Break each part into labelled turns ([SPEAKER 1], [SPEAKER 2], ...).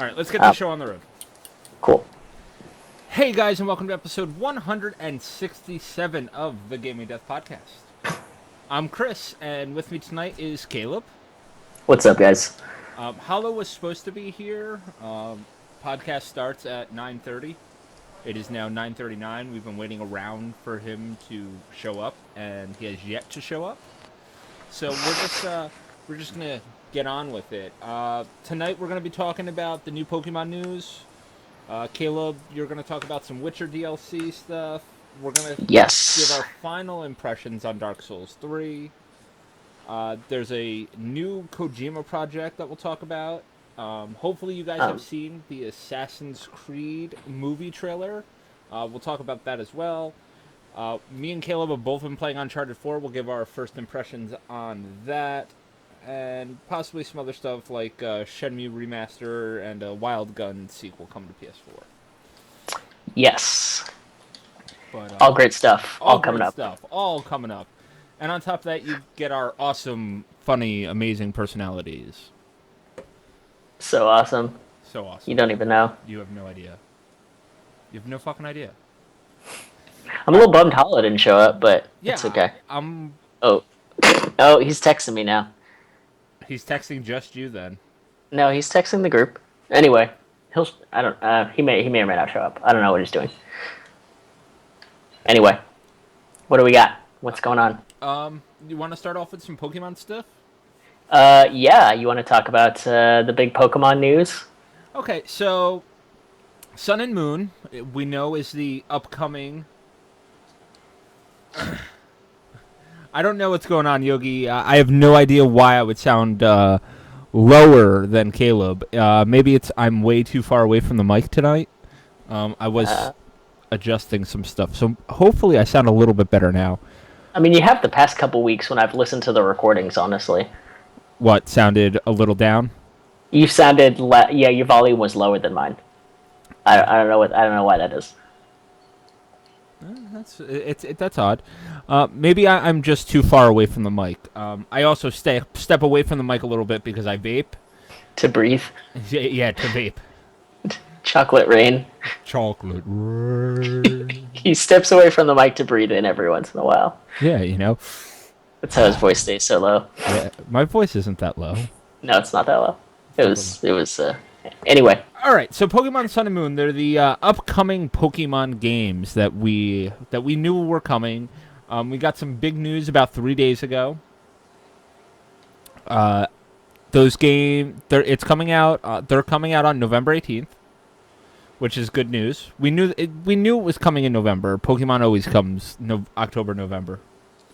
[SPEAKER 1] All right, let's get the show on the road.
[SPEAKER 2] Cool.
[SPEAKER 1] Hey guys, and welcome to episode 167 of the Gaming Death Podcast. I'm Chris, and with me tonight is Kaleb.
[SPEAKER 2] What's up, guys?
[SPEAKER 1] Hollow was supposed to be here. Podcast starts at 9:30. It is now 9:39. We've been waiting around for him to show up, and he has yet to show up. So we're just gonna get on with it. Tonight we're gonna be talking about the new Pokemon news. Kaleb, you're gonna talk about some Witcher DLC stuff. We're gonna give our final impressions on Dark Souls 3. There's a new Kojima project that we'll talk about. Hopefully you guys have seen the Assassin's Creed movie trailer. We'll talk about that as well. Me and Kaleb have both been playing Uncharted 4. We'll give our first impressions on that. And possibly some other stuff like Shenmue Remaster and a Wild Gun sequel coming to PS4.
[SPEAKER 2] Yes.
[SPEAKER 1] But,
[SPEAKER 2] all great stuff. All coming up.
[SPEAKER 1] All coming up. And on top of that, you get our awesome, funny, amazing personalities.
[SPEAKER 2] So awesome.
[SPEAKER 1] So awesome.
[SPEAKER 2] You don't even know.
[SPEAKER 1] You have no idea. You have no fucking idea.
[SPEAKER 2] I'm a little bummed Hollow didn't show up, but it's okay. Oh, he's texting me now.
[SPEAKER 1] He's texting just you then.
[SPEAKER 2] No, he's texting the group. Anyway, he may or may not show up. I don't know what he's doing. Anyway, what do we got? What's going on?
[SPEAKER 1] You want to start off with some Pokemon stuff?
[SPEAKER 2] Yeah, you want to talk about the big Pokemon news?
[SPEAKER 1] Okay, so Sun and Moon, we know, is the upcoming... I don't know what's going on, Yogi. I have no idea why I would sound lower than Kaleb. Maybe it's I'm way too far away from the mic tonight. I was adjusting some stuff, so hopefully I sound a little bit better now.
[SPEAKER 2] I mean, you have the past couple weeks when I've listened to the recordings, honestly.
[SPEAKER 1] What, sounded a little down?
[SPEAKER 2] You sounded, yeah, your volume was lower than mine. I don't know why that is.
[SPEAKER 1] That's odd. Maybe I'm just too far away from the mic. I also step away from the mic a little bit because I vape.
[SPEAKER 2] To breathe.
[SPEAKER 1] Yeah, to vape.
[SPEAKER 2] Chocolate rain.
[SPEAKER 1] Chocolate rain.
[SPEAKER 2] He steps away from the mic to breathe in every once in a while.
[SPEAKER 1] Yeah, you know.
[SPEAKER 2] That's how his voice stays so low.
[SPEAKER 1] Yeah, my voice isn't that low.
[SPEAKER 2] No, it's not that low. It was. Anyway.
[SPEAKER 1] All right, so Pokemon Sun and Moon, they're the upcoming Pokemon games that we knew were coming. We got some big news about 3 days ago. Those games, it's coming out. They're coming out on November 18th, which is good news. We knew it was coming in November. Pokemon always comes October, November.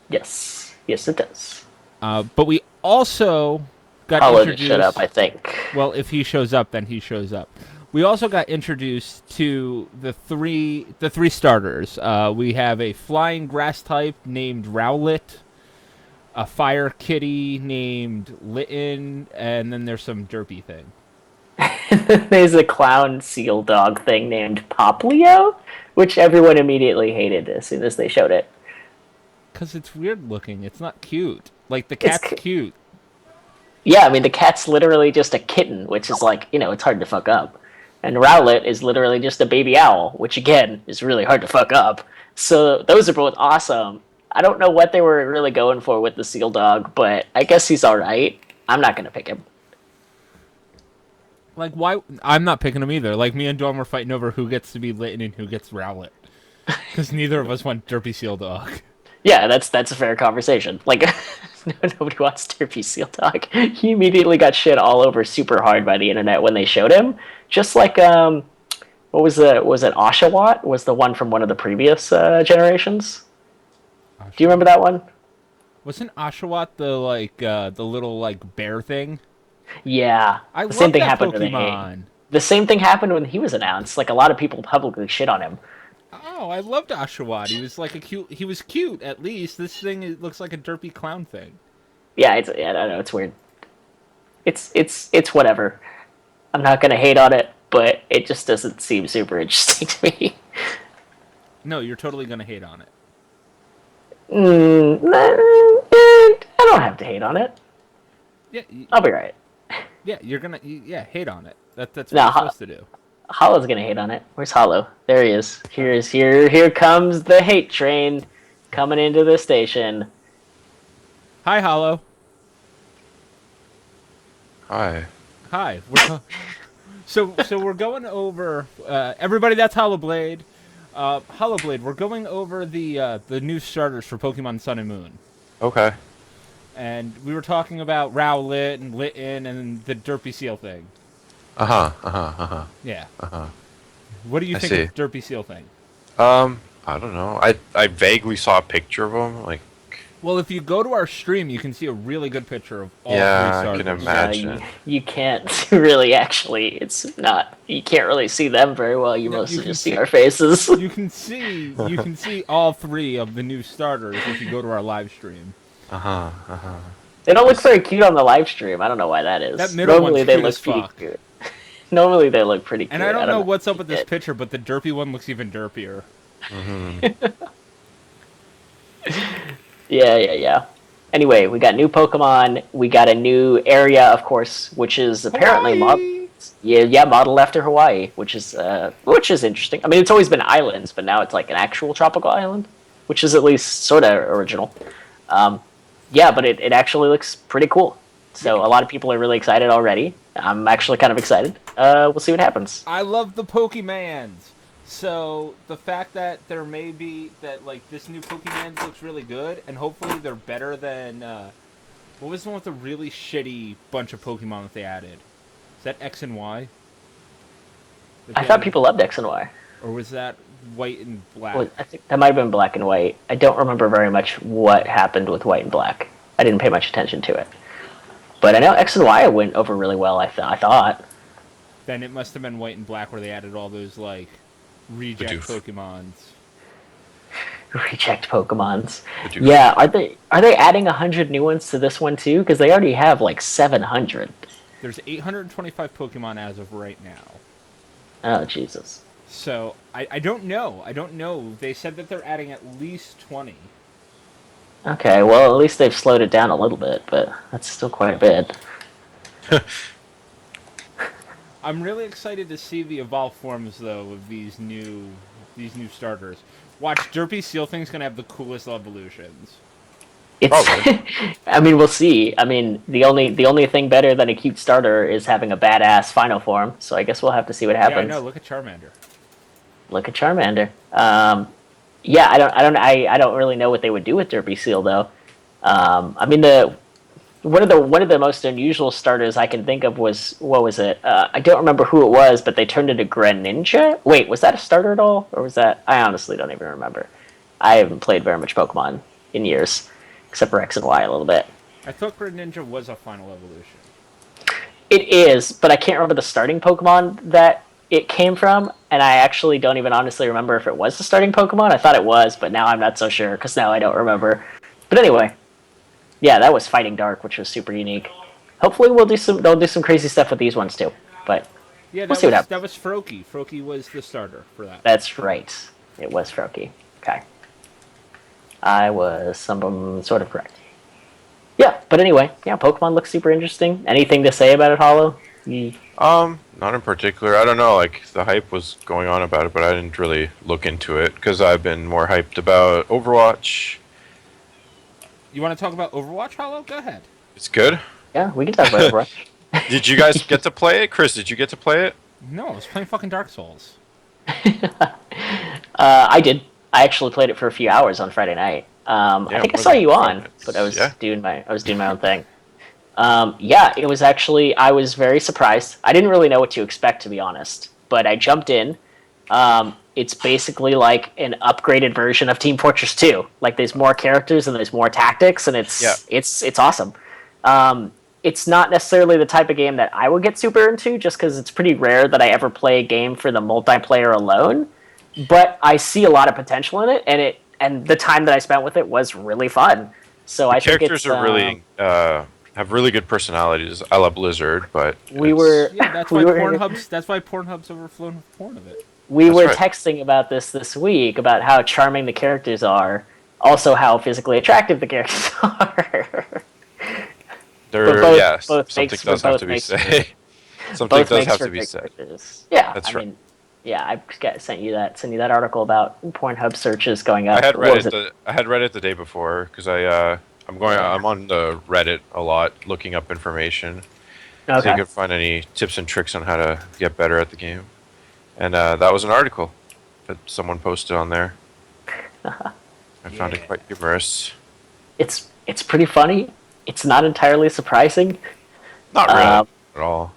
[SPEAKER 2] Yes, it does.
[SPEAKER 1] But we also got introduced.
[SPEAKER 2] Shut up, I think.
[SPEAKER 1] Well, if he shows up, then he shows up. We also got introduced to the three starters. We have a flying grass type named Rowlet, a fire kitty named Litten, and then there's some derpy thing.
[SPEAKER 2] There's a clown seal dog thing named Poplio, which everyone immediately hated as soon as they showed it.
[SPEAKER 1] Because it's weird looking. It's not cute. Like, the cat's cute.
[SPEAKER 2] Yeah, I mean, the cat's literally just a kitten, which is like, it's hard to fuck up. And Rowlet is literally just a baby owl, which, again, is really hard to fuck up. So those are both awesome. I don't know what they were really going for with the seal dog, but I guess he's all right. I'm not going to pick him.
[SPEAKER 1] Like, why? I'm not picking him either. Like, me and Dawn were fighting over who gets to be Litten and who gets Rowlet. Because neither of us want Derpy Seal Dog.
[SPEAKER 2] Yeah, that's a fair conversation. Like, nobody wants Derpy Seal Dog. He immediately got shit all over super hard by the internet when they showed him. Just like, what was it? Was it Oshawott? Was the one from one of the previous generations? Oshawott. Do you remember that one?
[SPEAKER 1] Wasn't Oshawott the little bear thing?
[SPEAKER 2] Yeah,
[SPEAKER 1] the same thing happened Pokemon.
[SPEAKER 2] The same thing happened when he was announced. Like, a lot of people publicly shit on him.
[SPEAKER 1] Oh, I loved Oshawott. He was he was cute, at least. This thing, it looks like a derpy clown thing.
[SPEAKER 2] Yeah, I don't know, it's weird. It's whatever. I'm not gonna hate on it, but it just doesn't seem super interesting to me.
[SPEAKER 1] No, you're totally gonna hate on it.
[SPEAKER 2] I don't have to hate on it.
[SPEAKER 1] Yeah,
[SPEAKER 2] I'll be right.
[SPEAKER 1] Yeah, you're gonna hate on it. That's what
[SPEAKER 2] No,
[SPEAKER 1] you're supposed to do.
[SPEAKER 2] Hollow's gonna hate on it. Where's Hollow? There he is. Here comes the hate train coming into the station.
[SPEAKER 1] Hi, Hollow.
[SPEAKER 3] Hi.
[SPEAKER 1] Hi. So we're going over everybody. That's Hollowblade. Hollowblade. We're going over the new starters for Pokemon Sun and Moon.
[SPEAKER 3] Okay.
[SPEAKER 1] And we were talking about Rowlet and Litten and the Derpy Seal thing. Yeah. What do you think of Derpy Seal thing?
[SPEAKER 3] I don't know. I vaguely saw a picture of him. Like.
[SPEAKER 1] Well, if you go to our stream, you can see a really good picture of all three starters.
[SPEAKER 3] I can imagine.
[SPEAKER 2] You can't really actually. It's not. You can't really see them very well. You mostly just see our faces.
[SPEAKER 1] You can see all three of the new starters if you go to our live stream.
[SPEAKER 2] They don't look very cute on the live stream. I don't know why that is.
[SPEAKER 1] That middle
[SPEAKER 2] Normally
[SPEAKER 1] one's
[SPEAKER 2] they
[SPEAKER 1] cute
[SPEAKER 2] look
[SPEAKER 1] as fuck.
[SPEAKER 2] pretty cute. Normally they look pretty cute.
[SPEAKER 1] And I don't know what's up with this picture, but the derpy one looks even derpier.
[SPEAKER 2] Yeah. Anyway, we got new Pokemon. We got a new area, of course, which is apparently modeled after Hawaii, which is interesting. I mean, it's always been islands, but now it's like an actual tropical island, which is at least sort of original. But it actually looks pretty cool. So a lot of people are really excited already. I'm actually kind of excited. We'll see what happens.
[SPEAKER 1] I love the Pokemans. So the fact that there may be that like this new Pokemon looks really good, and hopefully they're better than what was the one with the really shitty bunch of Pokemon that they added? Is that X and Y?
[SPEAKER 2] I thought people loved X and Y.
[SPEAKER 1] Or was that White and Black?
[SPEAKER 2] Well, I think that might have been Black and White. I don't remember very much what happened with White and Black. I didn't pay much attention to it. But I know X and Y went over really well, I thought.
[SPEAKER 1] Then it must have been White and Black where they added all those, like, reject Pokemons.
[SPEAKER 2] Reject Pokemons. Yeah, are they adding 100 new ones to this one, too? Because they already have, like, 700.
[SPEAKER 1] There's 825 Pokemon as of right now.
[SPEAKER 2] Oh, Jesus.
[SPEAKER 1] So, I don't know. I don't know. They said that they're adding at least 20.
[SPEAKER 2] Okay, well, at least they've slowed it down a little bit, but that's still quite a bit.
[SPEAKER 1] I'm really excited to see the evolved forms, though, of these new starters. Watch, Derpy Seal Thing's gonna have the coolest evolutions.
[SPEAKER 2] I mean, we'll see. I mean, the only thing better than a cute starter is having a badass final form. So I guess we'll have to see what happens.
[SPEAKER 1] Yeah, I know. Look at Charmander.
[SPEAKER 2] I don't really know what they would do with Derpy Seal though. I mean, one of the most unusual starters I can think of was, what was it? I don't remember who it was, but they turned into Greninja. Wait, was that a starter at all, or was that? I honestly don't even remember. I haven't played very much Pokemon in years, except for X and Y a little bit.
[SPEAKER 1] I thought Greninja was a final evolution.
[SPEAKER 2] It is, but I can't remember the starting Pokemon that it came from, and I actually don't even honestly remember if it was the starting Pokemon. I thought it was, but now I'm not so sure, because now I don't remember. But anyway, yeah, that was Fighting Dark, which was super unique. Hopefully they'll do some crazy stuff with these ones too, but
[SPEAKER 1] yeah,
[SPEAKER 2] we'll see what happens.
[SPEAKER 1] That was Froakie. Froakie was the starter for that.
[SPEAKER 2] That's right. It was Froakie. Okay. I was sort of correct. Yeah, but anyway, yeah, Pokemon looks super interesting. Anything to say about it, Hollow?
[SPEAKER 3] Not in particular. I don't know, like, the hype was going on about it, but I didn't really look into it, because I've been more hyped about Overwatch.
[SPEAKER 1] You want to talk about Overwatch, Hollow? Go ahead.
[SPEAKER 3] It's good?
[SPEAKER 2] Yeah, we can talk about Overwatch.
[SPEAKER 3] Did you guys get to play it? Chris, did you get to play it?
[SPEAKER 1] No, I was playing fucking DarkSouls.
[SPEAKER 2] I did. I actually played it for a few hours on Friday night. I think I saw you on, but I was doing my own thing. It was actually, I was very surprised. I didn't really know what to expect, to be honest, but I jumped in. It's basically like an upgraded version of Team Fortress 2. Like, there's more characters and there's more tactics, and it's awesome. It's not necessarily the type of game that I would get super into, just because it's pretty rare that I ever play a game for the multiplayer alone. But I see a lot of potential in it, and the time that I spent with it was really fun. So I think
[SPEAKER 3] characters are really have really good personalities. I love Blizzard, but
[SPEAKER 1] that's why Pornhub's overflown with porn of it.
[SPEAKER 2] We were texting about this week, about how charming the characters are, also how physically attractive the characters are. both
[SPEAKER 3] something
[SPEAKER 2] makes
[SPEAKER 3] does
[SPEAKER 2] for
[SPEAKER 3] have
[SPEAKER 2] both
[SPEAKER 3] to be
[SPEAKER 2] makes
[SPEAKER 3] said.
[SPEAKER 2] for
[SPEAKER 3] Something
[SPEAKER 2] both
[SPEAKER 3] does
[SPEAKER 2] makes
[SPEAKER 3] have
[SPEAKER 2] for
[SPEAKER 3] to be
[SPEAKER 2] big
[SPEAKER 3] said.
[SPEAKER 2] searches. Yeah,
[SPEAKER 3] That's
[SPEAKER 2] I
[SPEAKER 3] right.
[SPEAKER 2] mean, yeah, sent you that article about Pornhub searches going
[SPEAKER 3] I
[SPEAKER 2] up.
[SPEAKER 3] had
[SPEAKER 2] What
[SPEAKER 3] read
[SPEAKER 2] was
[SPEAKER 3] it.
[SPEAKER 2] it?
[SPEAKER 3] I had read it the day before because
[SPEAKER 2] Yeah.
[SPEAKER 3] I'm on the Reddit a lot looking up information. So you
[SPEAKER 2] Okay.
[SPEAKER 3] can find any tips and tricks on how to get better at the game. And that was an article that someone posted on there. I found it
[SPEAKER 1] Yeah.
[SPEAKER 3] quite humorous.
[SPEAKER 2] It's pretty funny. It's not entirely surprising.
[SPEAKER 3] Not really
[SPEAKER 2] Um,
[SPEAKER 3] at all.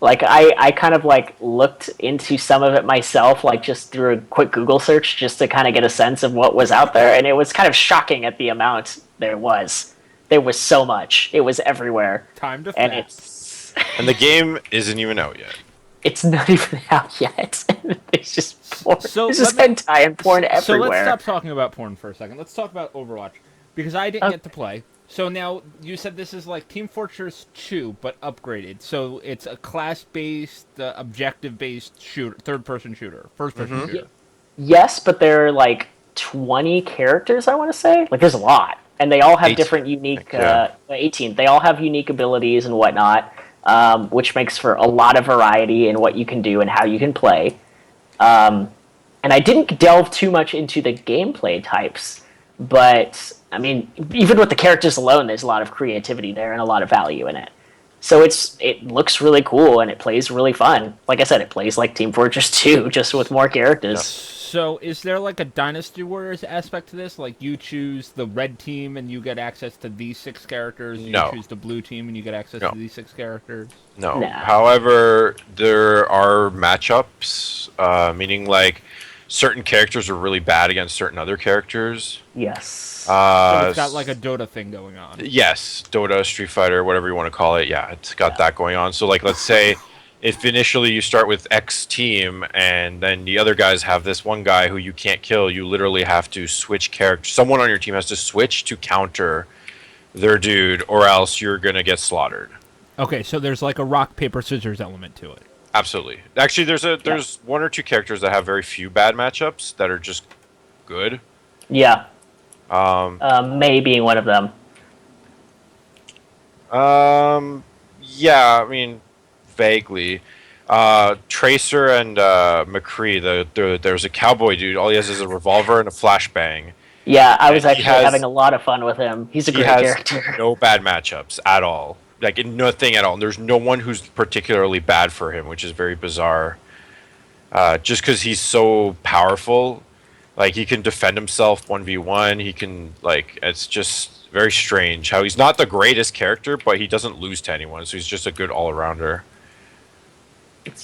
[SPEAKER 2] like I kind of like looked into some of it myself, like just through a quick Google search, just to kind of get a sense of what was out there, and it was kind of shocking at the amount there was. There was so much. It was everywhere,
[SPEAKER 1] Time to
[SPEAKER 2] and
[SPEAKER 1] fast.
[SPEAKER 3] And the game isn't even out yet.
[SPEAKER 2] it's not even out yet. It's just porn.
[SPEAKER 1] So
[SPEAKER 2] It's just
[SPEAKER 1] let me-
[SPEAKER 2] hentai and porn
[SPEAKER 1] So let's
[SPEAKER 2] everywhere.
[SPEAKER 1] stop talking about porn for a second. Let's talk about Overwatch because I didn't
[SPEAKER 2] Okay.
[SPEAKER 1] get to play. So now you said this is like Team Fortress 2 but upgraded. So it's a class-based, objective-based shooter, third-person shooter, first-person shooter.
[SPEAKER 2] Yes, but there are like 20 characters, I want to say. Like, there's a lot. And they all have
[SPEAKER 3] 18,
[SPEAKER 2] different unique,
[SPEAKER 3] yeah.
[SPEAKER 2] 18. They all have unique abilities and whatnot, which makes for a lot of variety in what you can do and how you can play. And I didn't delve too much into the gameplay types, but I mean, even with the characters alone, there's a lot of creativity there and a lot of value in it. So it looks really cool and it plays really fun. Like I said, it plays like Team Fortress 2, just with more characters.
[SPEAKER 1] So is there like a Dynasty Warriors aspect to this? Like you choose the red team and you get access to these 6 characters.
[SPEAKER 3] No.
[SPEAKER 1] You choose the blue team and you get access
[SPEAKER 3] No.
[SPEAKER 1] to these 6 characters.
[SPEAKER 3] No.
[SPEAKER 2] Nah.
[SPEAKER 3] However, there are matchups, meaning like certain characters are really bad against certain other characters.
[SPEAKER 2] Yes.
[SPEAKER 1] So it's got like a Dota thing going on.
[SPEAKER 3] Yes, Dota, Street Fighter, whatever you want to call it. Yeah, it's got that going on. So, like, let's say if initially you start with X team and then the other guys have this one guy who you can't kill, you literally have to switch characters. Someone on your team has to switch to counter their dude, or else you're going to get slaughtered.
[SPEAKER 1] Okay, so there's like a rock, paper, scissors element to it.
[SPEAKER 3] Absolutely. Actually, there's one or two characters that have very few bad matchups that are just good.
[SPEAKER 2] Yeah. May being one of them.
[SPEAKER 3] Yeah, I mean, vaguely. Tracer and McCree, there's a cowboy dude. All he has is a revolver and a flashbang.
[SPEAKER 2] Yeah, I was
[SPEAKER 3] And
[SPEAKER 2] actually having a lot of fun with him. He's a
[SPEAKER 3] He
[SPEAKER 2] great
[SPEAKER 3] has
[SPEAKER 2] character.
[SPEAKER 3] no bad matchups at all. Like, nothing at all. And there's no one who's particularly bad for him, which is very bizarre. Just because he's so powerful. Like, he can defend himself 1v1. He can, like, it's just very strange how he's not the greatest character, but he doesn't lose to anyone. So he's just a good all-arounder.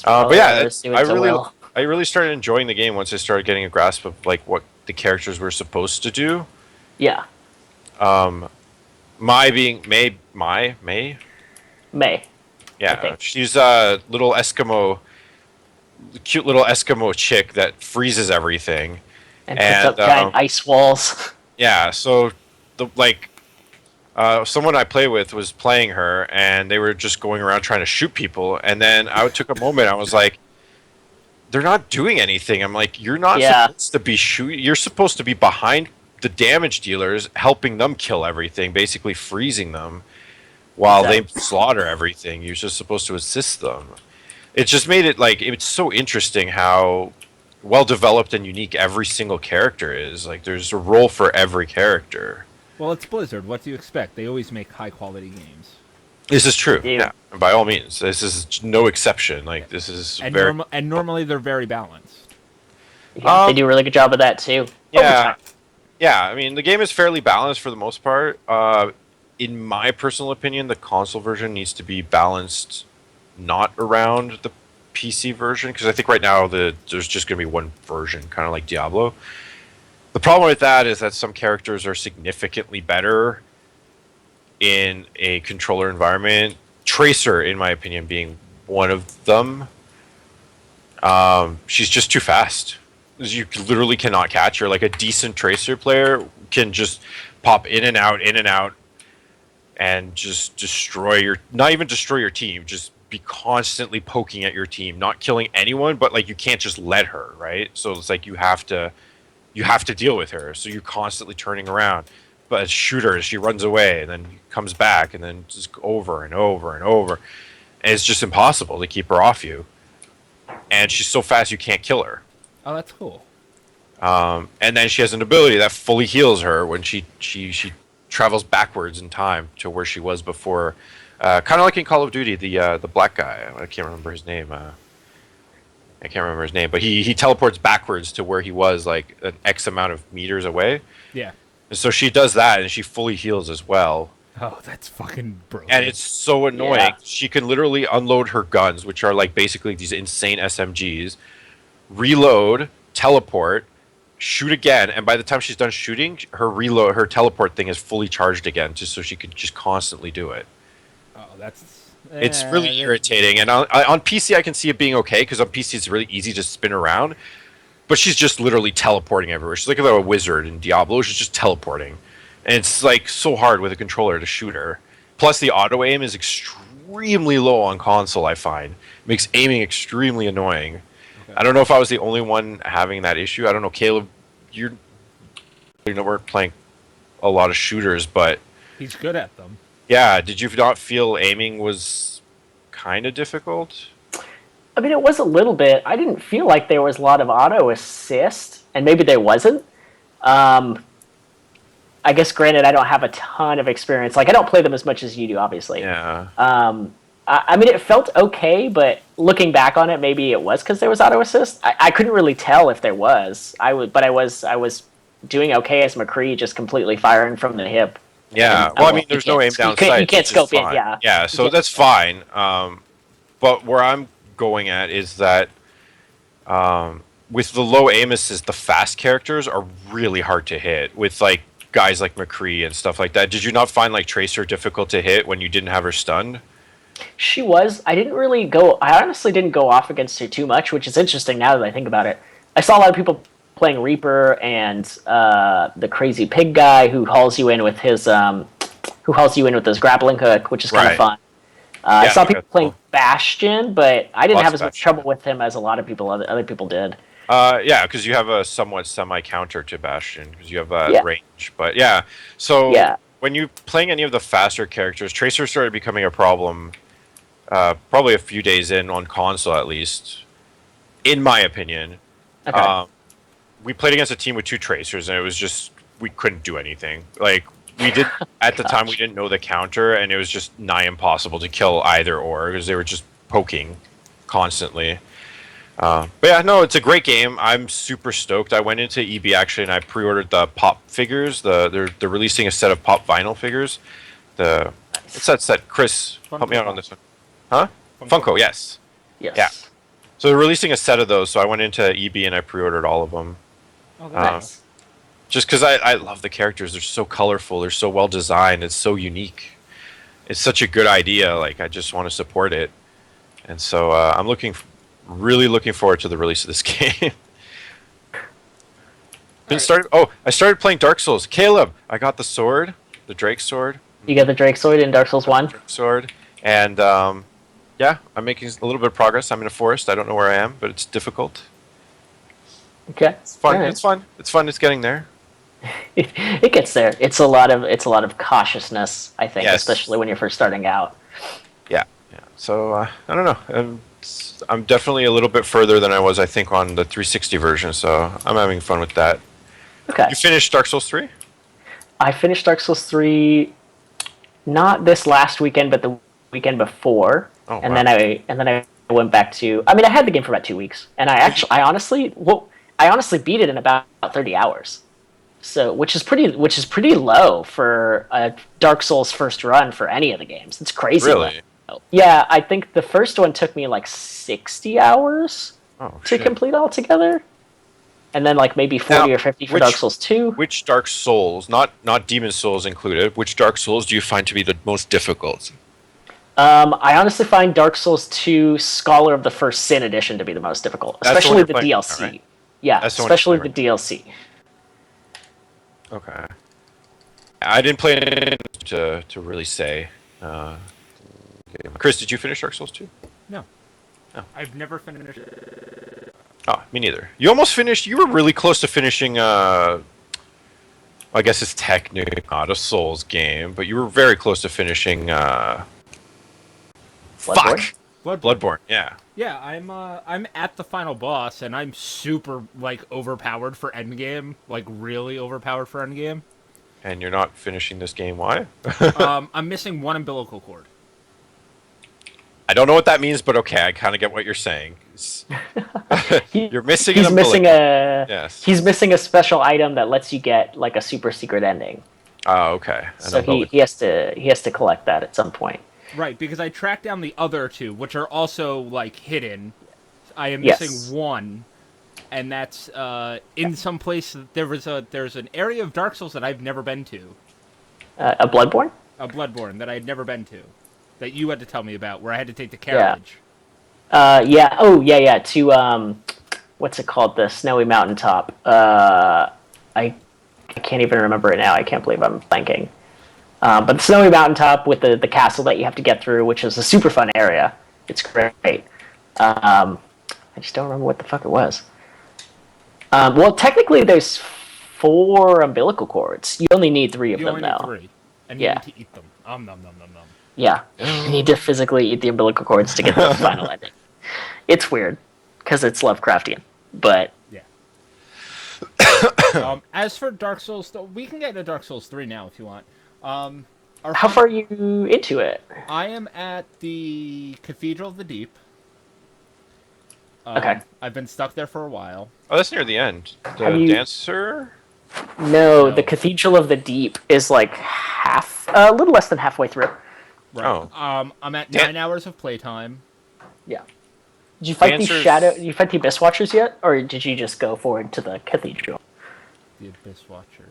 [SPEAKER 3] But yeah, I really started enjoying the game once I started getting a grasp of, like, what the characters were supposed to do.
[SPEAKER 2] Yeah.
[SPEAKER 3] Mai being May.
[SPEAKER 2] I
[SPEAKER 3] Yeah,
[SPEAKER 2] think.
[SPEAKER 3] she's a little cute little Eskimo chick that freezes everything.
[SPEAKER 2] And puts up giant ice walls.
[SPEAKER 3] Yeah, so someone I play with was playing her, and they were just going around trying to shoot people. And then I took a moment. I was like, "They're not doing anything." I'm like, "You're not supposed to be shooting. You're supposed to be behind the damage dealers, helping them kill everything, basically freezing them, while they slaughter everything. You're just supposed to assist them." It just made it like it's so interesting how well developed and unique every single character is. Like, there's a role for every character.
[SPEAKER 1] Well, it's Blizzard. What do you expect? They always make high-quality games.
[SPEAKER 3] This is true.
[SPEAKER 2] Yeah.
[SPEAKER 3] Yeah, and by all means, this is no exception. Like, this is
[SPEAKER 1] And, normally they're very balanced.
[SPEAKER 2] Yeah, they do a really good job of that too.
[SPEAKER 3] Yeah, yeah. I mean, the game is fairly balanced for the most part. In my personal opinion, the console version needs to be balanced, not around the PC version, because I think right now there's just going to be one version, kind of like Diablo. The problem with that is that some characters are significantly better in a controller environment. Tracer, in my opinion, being one of them. She's just too fast. You literally cannot catch her. Like, a decent Tracer player can just pop in and out, and just not even destroy your team, just be constantly poking at your team, not killing anyone, but like you can't just let her, right? So it's like you have to deal with her. So you're constantly turning around. but shoot her. She runs away and then comes back and then just over and over and over. And it's just impossible to keep her off you. And she's so fast you can't kill her.
[SPEAKER 1] Oh, that's cool.
[SPEAKER 3] And then she has an ability that fully heals her when she travels backwards in time to where she was before. Kind of like in Call of Duty, the black guy. I can't remember his name. But he teleports backwards to where he was like an X amount of meters away.
[SPEAKER 1] Yeah.
[SPEAKER 3] And so she does that, and she fully heals as well.
[SPEAKER 1] Oh, that's fucking broken.
[SPEAKER 3] And it's so annoying. Yeah. She can literally unload her guns, which are like basically these insane SMGs, reload, teleport, shoot again, and by the time she's done shooting, her teleport thing is fully charged again, just so she could just constantly do it.
[SPEAKER 1] Oh, that's...
[SPEAKER 3] It's really irritating, and on PC I can see it being okay, because on PC it's really easy to spin around, but she's just literally teleporting everywhere. She's like a wizard in Diablo, she's just teleporting. And it's like so hard with a controller to shoot her. Plus the auto aim is extremely low on console, I find. It makes aiming extremely annoying. Okay. I don't know if I was the only one having that issue. I don't know, Kaleb, you weren't playing a lot of shooters, but...
[SPEAKER 1] He's good at them.
[SPEAKER 3] Yeah, did you not feel aiming was kind of difficult?
[SPEAKER 2] I mean, it was a little bit. I didn't feel like there was a lot of auto assist, and maybe there wasn't. I guess, granted, I don't have a ton of experience. Like, I don't play them as much as you do, obviously.
[SPEAKER 3] Yeah.
[SPEAKER 2] I mean, it felt okay, but looking back on it, maybe it was because there was auto assist. I couldn't really tell if there was. I was doing okay as McCree, just completely firing from the hip.
[SPEAKER 3] Yeah. Well, I mean, there's no aim down sight.
[SPEAKER 2] You can't scope it. Yeah.
[SPEAKER 3] Yeah. So that's fine. But where I'm going at is that with the low aim assist, the fast characters are really hard to hit. With like guys like McCree and stuff like that. Did you not find like Tracer difficult to hit when you didn't have her stunned?
[SPEAKER 2] She was. I honestly didn't go off against her too much, which is interesting now that I think about it. I saw a lot of people playing Reaper and the crazy pig guy who hauls you in with his grappling hook, which is kind of fun. I saw people playing Bastion, but I didn't have as much trouble with him as a lot of people other people did.
[SPEAKER 3] Yeah, because you have a somewhat semi-counter to Bastion, because you have range. But yeah, so when you're playing any of the faster characters, Tracer started becoming a problem probably a few days in on console, at least, in my opinion.
[SPEAKER 2] Okay.
[SPEAKER 3] We played against a team with 2 Tracers, and it was just, we couldn't do anything. Like, we did, at the time, we didn't know the counter, and it was just nigh impossible to kill either or, because they were just poking constantly. But yeah, no, it's a great game. I'm super stoked. I went into EB actually, and I pre-ordered the pop figures. They're releasing a set of pop vinyl figures. What's that set? Chris, help me out on this one. Huh? Funko, yes.
[SPEAKER 2] Yes.
[SPEAKER 3] Yeah. So they're releasing a set of those. So I went into EB and I pre-ordered all of them.
[SPEAKER 2] Oh, nice.
[SPEAKER 3] Just because I love the characters. They're so colorful. They're so well designed. It's so unique. It's such a good idea. Like, I just want to support it. And so I'm really looking forward to the release of this game. I started playing Dark Souls. Kaleb, I got the sword, the Drake sword.
[SPEAKER 2] You got the Drake sword in Dark Souls 1?
[SPEAKER 3] Sword. And yeah, I'm making a little bit of progress. I'm in a forest. I don't know where I am, but it's difficult.
[SPEAKER 2] Okay.
[SPEAKER 3] It's fun.
[SPEAKER 2] Right.
[SPEAKER 3] It's fun. It's fun. It's getting there.
[SPEAKER 2] It gets there. It's a lot of cautiousness, I think, especially when you're first starting out.
[SPEAKER 3] Yeah. So I don't know. I'm definitely a little bit further than I was, I think, on the 360 version. So I'm having fun with that.
[SPEAKER 2] Okay.
[SPEAKER 3] You finished Dark Souls 3?
[SPEAKER 2] I finished Dark Souls 3 not this last weekend, but the weekend before.
[SPEAKER 3] Oh,
[SPEAKER 2] and
[SPEAKER 3] wow.
[SPEAKER 2] then I went back to. I mean, I had the game for about 2 weeks, and I honestly beat it in about 30 hours. So, which is pretty low for a Dark Souls first run for any of the games. It's crazy.
[SPEAKER 3] Really?
[SPEAKER 2] Low. Yeah, I think the first one took me like 60 hours to complete altogether. And then like maybe 40 or 50 for Dark Souls 2.
[SPEAKER 3] Which Dark Souls, not Demon Souls included, which Dark Souls do you find to be the most difficult?
[SPEAKER 2] I honestly find Dark Souls 2 Scholar of the First Sin Edition to be the most difficult, especially the DLC. Right? Yeah, especially the DLC.
[SPEAKER 3] Okay. I didn't play it to really say. Chris, did you finish Dark Souls 2?
[SPEAKER 1] No.
[SPEAKER 3] Oh.
[SPEAKER 1] I've never finished it.
[SPEAKER 3] Oh, me neither. You almost finished. You were really close to finishing I guess it's technically not a Souls game, but you were very close to finishing.
[SPEAKER 2] Bloodbourne?
[SPEAKER 3] Fuck. Bloodbourne. Yeah.
[SPEAKER 1] Yeah, I'm at the final boss, and I'm super like overpowered for endgame, like really overpowered for endgame.
[SPEAKER 3] And you're not finishing this game. Why?
[SPEAKER 1] I'm missing one umbilical cord.
[SPEAKER 3] I don't know what that means, but okay, I kind of get what you're saying. You're missing.
[SPEAKER 2] He's missing a.
[SPEAKER 3] Yes.
[SPEAKER 2] He's missing a special item that lets you get like a super secret ending.
[SPEAKER 3] Oh, okay.
[SPEAKER 2] So he has to collect that at some point.
[SPEAKER 1] Right, because I tracked down the other two, which are also like hidden. I am missing one, and that's in some place. There's an area of Dark Souls that I've never been to.
[SPEAKER 2] A Bloodbourne?
[SPEAKER 1] A Bloodbourne that I'd never been to, that you had to tell me about, where I had to take the carriage.
[SPEAKER 2] Yeah. Oh, yeah. To what's it called? The snowy mountaintop. I can't even remember it now. I can't believe I'm blanking. But the snowy mountaintop with the castle that you have to get through, which is a super fun area. It's great. I just don't remember what the fuck it was. Well, technically, there's 4 umbilical cords. You only need 3 of them now.
[SPEAKER 1] You only need 3, and you need to eat them. Nom nom nom.
[SPEAKER 2] Yeah, you need to physically eat the umbilical cords to get the final ending. It's weird, because it's Lovecraftian, but...
[SPEAKER 1] Yeah. As for Dark Souls, though, we can get into Dark Souls 3 now if you want.
[SPEAKER 2] How far are you into it?
[SPEAKER 1] I am at the Cathedral of the Deep.
[SPEAKER 2] Okay.
[SPEAKER 1] I've been stuck there for a while.
[SPEAKER 3] Oh, that's near the end. The dancer?
[SPEAKER 2] No, the Cathedral of the Deep is like a little less than halfway through.
[SPEAKER 1] Right.
[SPEAKER 3] Oh.
[SPEAKER 1] I'm at 9 hours of playtime.
[SPEAKER 2] Yeah. Did you fight Did you fight the Abyss Watchers yet, or did you just go forward to the Cathedral?
[SPEAKER 1] The Abyss Watchers.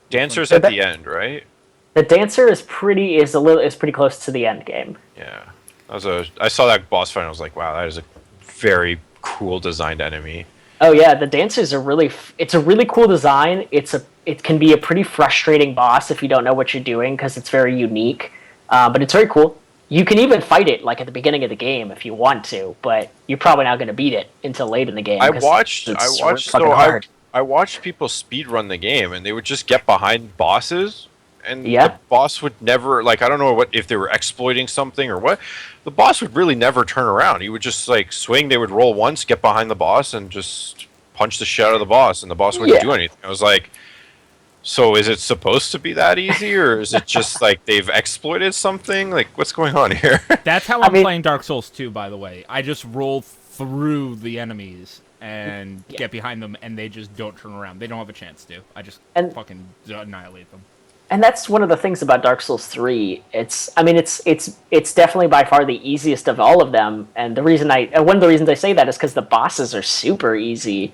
[SPEAKER 3] Dancer's at the end, right?
[SPEAKER 2] The Dancer is pretty close to the end game.
[SPEAKER 3] Yeah. I saw that boss fight and I was like, wow, that is a very cool designed enemy.
[SPEAKER 2] Oh yeah, the Dancer is it's a really cool design. It can be a pretty frustrating boss if you don't know what you're doing because it's very unique. But it's very cool. You can even fight it like at the beginning of the game if you want to, but you're probably not going to beat it until late in the game.
[SPEAKER 3] I watched people speedrun the game and they would just get behind bosses and the boss would never, like, I don't know if they were exploiting something or what. The boss would really never turn around. He would just like swing, they would roll once, get behind the boss and just punch the shit out of the boss and the boss wouldn't do anything. I was like, so is it supposed to be that easy, or is it just like they've exploited something? Like, what's going on here?
[SPEAKER 1] That's how I'm playing Dark Souls 2, by the way. I just roll through the enemies and get behind them, and they just don't turn around. They don't have a chance to. I just fucking annihilate them.
[SPEAKER 2] And that's one of the things about Dark Souls 3. It's definitely by far the easiest of all of them. And one of the reasons I say that is because the bosses are super easy.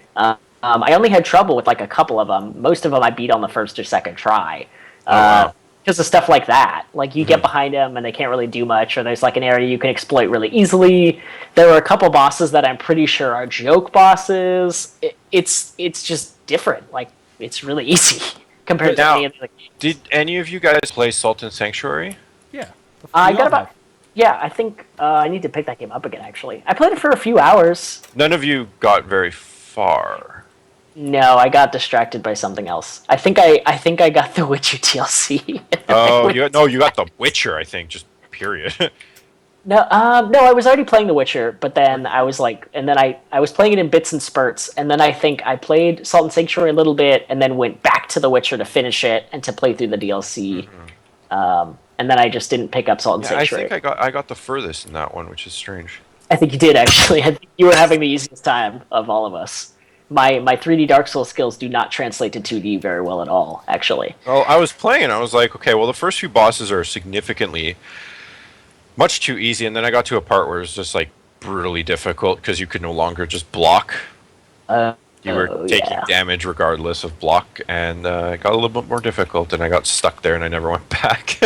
[SPEAKER 2] I only had trouble with like a couple of them. Most of them I beat on the first or second try. Because of stuff like that. Like, you get behind them and they can't really do much, or there's like an area you can exploit really easily. There are a couple bosses that I'm pretty sure are joke bosses. It's just different. Like, it's really easy compared to any of the games.
[SPEAKER 3] Did any of you guys play Salt and Sanctuary?
[SPEAKER 1] Yeah.
[SPEAKER 2] I got about... Yeah, I think I need to pick that game up again, actually. I played it for a few hours.
[SPEAKER 3] None of you got very far.
[SPEAKER 2] No, I got distracted by something else. I think I got the Witcher DLC.
[SPEAKER 3] Oh, you got the Witcher, I think, just period.
[SPEAKER 2] No, I was already playing The Witcher, but then I was like, and then I was playing it in bits and spurts, and then I think I played Salt and Sanctuary a little bit, and then went back to The Witcher to finish it and to play through the DLC. And then I just didn't pick up Salt and Sanctuary.
[SPEAKER 3] I think I got the furthest in that one, which is strange.
[SPEAKER 2] I think you did, actually. I think you were having the easiest time of all of us. My 3D Dark Souls skills do not translate to 2D very well at all, actually.
[SPEAKER 3] Well, I was playing and I was like, okay, well, the first few bosses are significantly much too easy, and then I got to a part where it's just like brutally difficult because you could no longer just block. You were taking damage regardless of block, and it got a little bit more difficult, and I got stuck there and I never went back.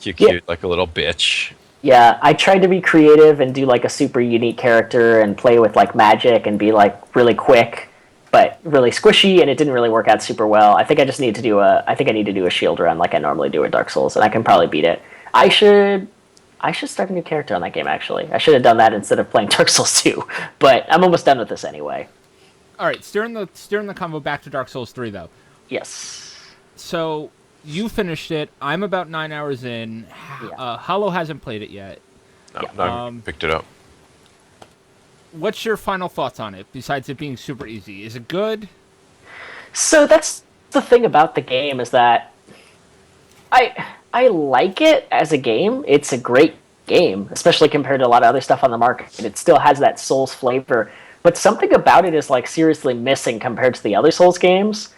[SPEAKER 3] Cute, like a little bitch.
[SPEAKER 2] Yeah, I tried to be creative and do like a super unique character and play with like magic and be like really quick, but really squishy, and it didn't really work out super well. I think I just need to do a shield run like I normally do with Dark Souls, and I can probably beat it. I should start a new character on that game, actually. I should have done that instead of playing Dark Souls 2, but I'm almost done with this anyway.
[SPEAKER 1] All right, steering the convo back to Dark Souls 3 though.
[SPEAKER 2] Yes.
[SPEAKER 1] So you finished it. I'm about 9 hours in.
[SPEAKER 2] Yeah.
[SPEAKER 1] Hollow hasn't played it yet.
[SPEAKER 3] No,
[SPEAKER 2] Yeah.
[SPEAKER 3] no, I picked it up.
[SPEAKER 1] What's your final thoughts on it, besides it being super easy? Is it good?
[SPEAKER 2] So that's the thing about the game is that I like it as a game. It's a great game, especially compared to a lot of other stuff on the market. It still has that Souls flavor, but something about it is like seriously missing compared to the other Souls games.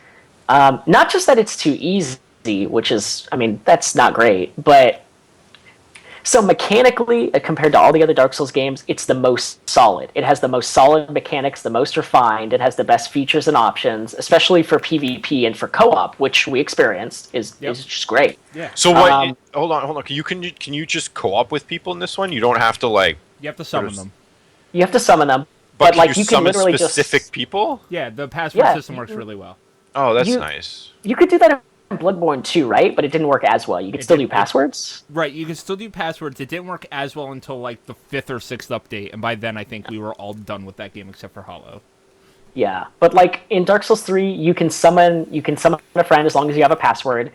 [SPEAKER 2] Not just that it's too easy, which is, I mean, that's not great, but so mechanically, compared to all the other Dark Souls games, it's the most solid. It has the most solid mechanics, the most refined. It has the best features and options, especially for PvP and for co-op, which we experienced is just great.
[SPEAKER 1] Yeah.
[SPEAKER 3] So what? Hold on. Can you just co-op with people in this one? You don't have to like.
[SPEAKER 1] You have to summon them.
[SPEAKER 2] You have to summon them,
[SPEAKER 3] But
[SPEAKER 2] like
[SPEAKER 3] you
[SPEAKER 2] you can
[SPEAKER 3] summon
[SPEAKER 2] literally
[SPEAKER 3] specific
[SPEAKER 2] just
[SPEAKER 3] people.
[SPEAKER 1] Yeah, the password system works really well.
[SPEAKER 3] Oh, that's
[SPEAKER 2] You-
[SPEAKER 3] nice.
[SPEAKER 2] you could do that in Bloodbourne too, right? But it didn't work as well. You could still do passwords.
[SPEAKER 1] Right, you can still do passwords. It didn't work as well until like the 5th or 6th update, and by then I think we were all done with that game except for Hollow.
[SPEAKER 2] Yeah, but like in Dark Souls 3, you can summon a friend as long as you have a password.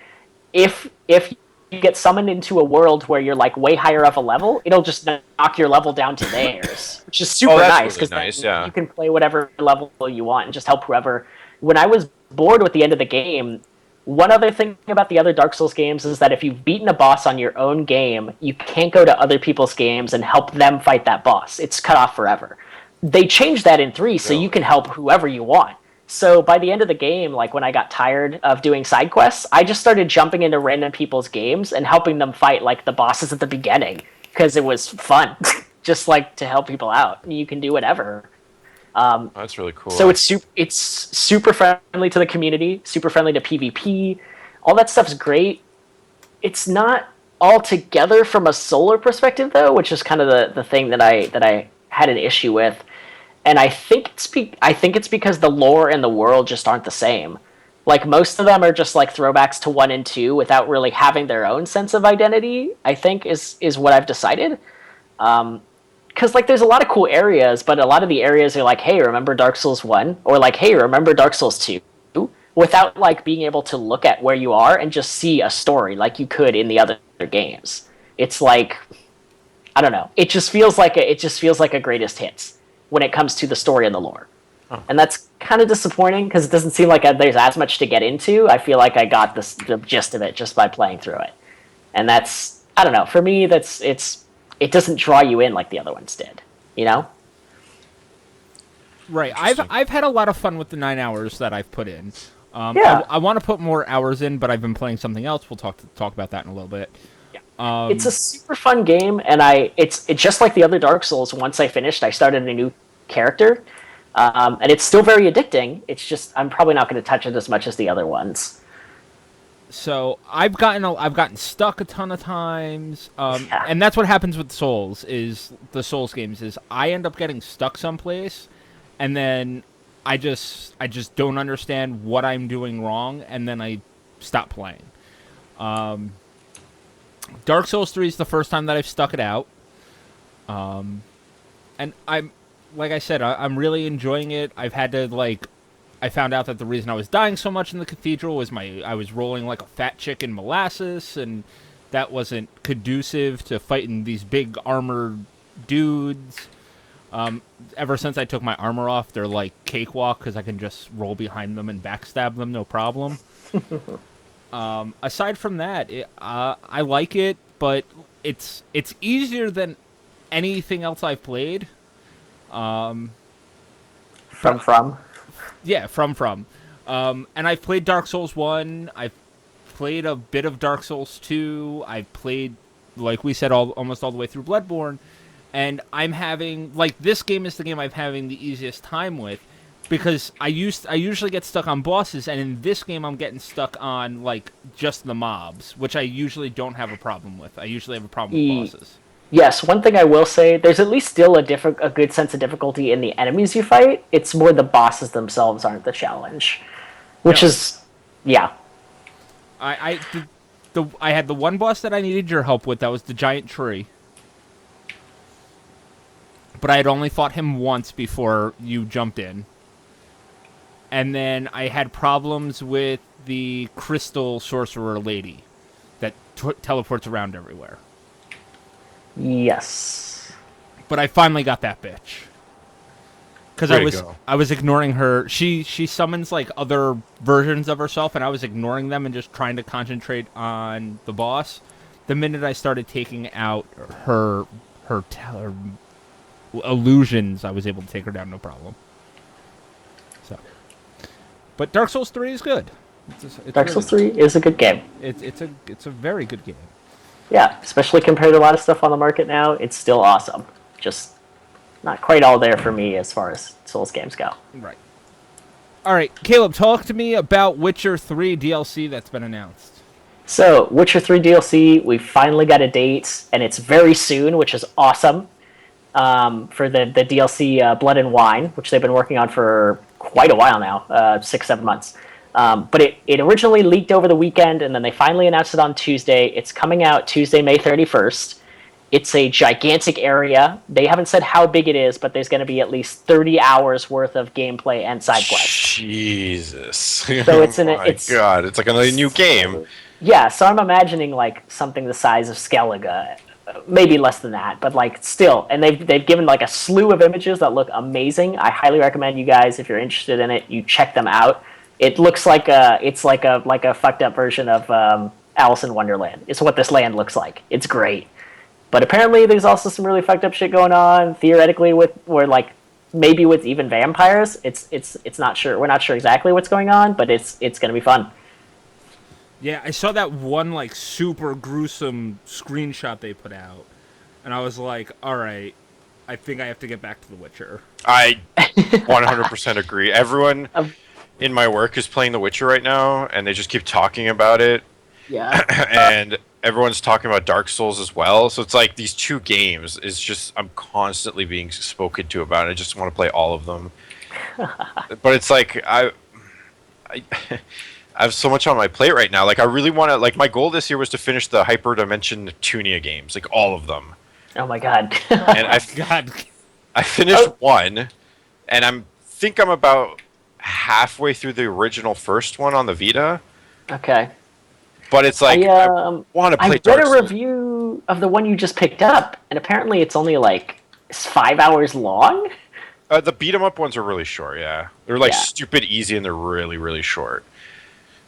[SPEAKER 2] If you get summoned into a world where you're like way higher of a level, it'll just knock your level down to theirs, which is super nice
[SPEAKER 3] really nice,
[SPEAKER 2] you can play whatever level you want and just help whoever. When I was bored with the end of the game, one other thing about the other Dark Souls games is that if you've beaten a boss on your own game, you can't go to other people's games and help them fight that boss. It's cut off forever. They changed that in 3, so you can help whoever you want. So by the end of the game, like when I got tired of doing side quests, I just started jumping into random people's games and helping them fight like the bosses at the beginning because it was fun, just like to help people out. You can do whatever.
[SPEAKER 3] That's really cool.
[SPEAKER 2] So it's super friendly to the community, super friendly to PvP. All that stuff's great. It's not altogether from a solar perspective though, which is kind of the thing that I had an issue with. And I think it's because the lore and the world just aren't the same. Like most of them are just like throwbacks to 1 and 2 without really having their own sense of identity. I think is what I've decided. Because like there's a lot of cool areas, but a lot of the areas are like, hey, remember Dark Souls 1? Or like, hey, remember Dark Souls 2? Without like being able to look at where you are and just see a story like you could in the other games. It's like, I don't know. It just feels like a greatest hits when it comes to the story and the lore. Oh. And that's kind of disappointing because it doesn't seem like there's as much to get into. I feel like I got the gist of it just by playing through it. And that's, I don't know, for me, it doesn't draw you in like the other ones did, you know?
[SPEAKER 1] Right. I've had a lot of fun with the 9 hours that I've put in.
[SPEAKER 2] Yeah.
[SPEAKER 1] I want to put more hours in, but I've been playing something else. We'll talk about that in a little bit.
[SPEAKER 2] Yeah. It's a super fun game, and it's just like the other Dark Souls. Once I finished, I started a new character, and it's still very addicting. It's just I'm probably not going to touch it as much as the other ones.
[SPEAKER 1] So I've gotten stuck a ton of times, and that's what happens with Souls. Is the Souls games is I end up getting stuck someplace, and then I just don't understand what I'm doing wrong, and then I stop playing. Dark Souls 3 is the first time that I've stuck it out, and I'm like I said, I'm really enjoying it. I've had to I found out that the reason I was dying so much in the cathedral was I was rolling like a fat chick in molasses, and that wasn't conducive to fighting these big armored dudes. Ever since I took my armor off, they're like cakewalk because I can just roll behind them and backstab them, no problem. Aside from that, I like it, but it's easier than anything else I've played. Yeah, from. And I've played Dark Souls 1. I've played a bit of Dark Souls 2. I've played, like we said, almost all the way through Bloodbourne. And I'm having, this game is the game I'm having the easiest time with. Because I usually get stuck on bosses, and in this game I'm getting stuck on, just the mobs, which I usually don't have a problem with. I usually have a problem with bosses.
[SPEAKER 2] Yes, one thing I will say, there's at least still a good sense of difficulty in the enemies you fight. It's more the bosses themselves aren't the challenge. Which is, yeah.
[SPEAKER 1] I had the one boss that I needed your help with, that was the giant tree. But I had only fought him once before you jumped in. And then I had problems with the crystal sorcerer lady that teleports around everywhere.
[SPEAKER 2] Yes.
[SPEAKER 1] But I finally got that bitch. Because I was ignoring her. She summons like other versions of herself, and I was ignoring them and just trying to concentrate on the boss. The minute I started taking out her illusions, I was able to take her down no problem. So, but Dark Souls 3 is good.
[SPEAKER 2] Dark Souls 3 is a good game.
[SPEAKER 1] It's a very good game.
[SPEAKER 2] Yeah, especially compared to a lot of stuff on the market now, it's still awesome. Just not quite all there for me as far as Souls games go.
[SPEAKER 1] Right. All right, Kaleb, talk to me about Witcher 3 DLC that's been announced.
[SPEAKER 2] So, Witcher 3 DLC, we finally got a date, and it's very soon, which is awesome. For the DLC Blood and Wine, which they've been working on for quite a while now, 6-7 months. But it originally leaked over the weekend, and then they finally announced it on Tuesday. It's coming out Tuesday, May 31st. It's a gigantic area. They haven't said how big it is, but there's going to be at least 30 hours worth of gameplay and side quests.
[SPEAKER 3] Jesus.
[SPEAKER 2] So it's
[SPEAKER 3] God, it's like a new game.
[SPEAKER 2] Yeah, so I'm imagining like something the size of Skellige, maybe less than that, but like still. And they've given like a slew of images that look amazing. I highly recommend you guys, if you're interested in it, you check them out. It looks like it's like a fucked up version of Alice in Wonderland. It's what this land looks like. It's great. But apparently there's also some really fucked up shit going on, theoretically, with maybe with even vampires. It's not sure. We're not sure exactly what's going on, but it's gonna be fun.
[SPEAKER 1] Yeah, I saw that one like super gruesome screenshot they put out, and I was like, all right, I think I have to get back to The Witcher.
[SPEAKER 3] I 100% agree. Everyone in my work is playing The Witcher right now, and they just keep talking about it.
[SPEAKER 2] Yeah.
[SPEAKER 3] And everyone's talking about Dark Souls as well. So it's like these two games is just I'm constantly being spoken to about it. I just want to play all of them. But it's like I have so much on my plate right now. Like I really want to my goal this year was to finish the Hyperdimension Tunia games, like all of them.
[SPEAKER 2] Oh my god.
[SPEAKER 3] And I finished one, and I'm about halfway through the original first one on the Vita.
[SPEAKER 2] Okay.
[SPEAKER 3] But it's like I want to play Dark Souls.
[SPEAKER 2] I read a review of the one you just picked up, and apparently it's only like 5 hours long.
[SPEAKER 3] The beat 'em up ones are really short. Yeah, they're like stupid easy, and they're really really short.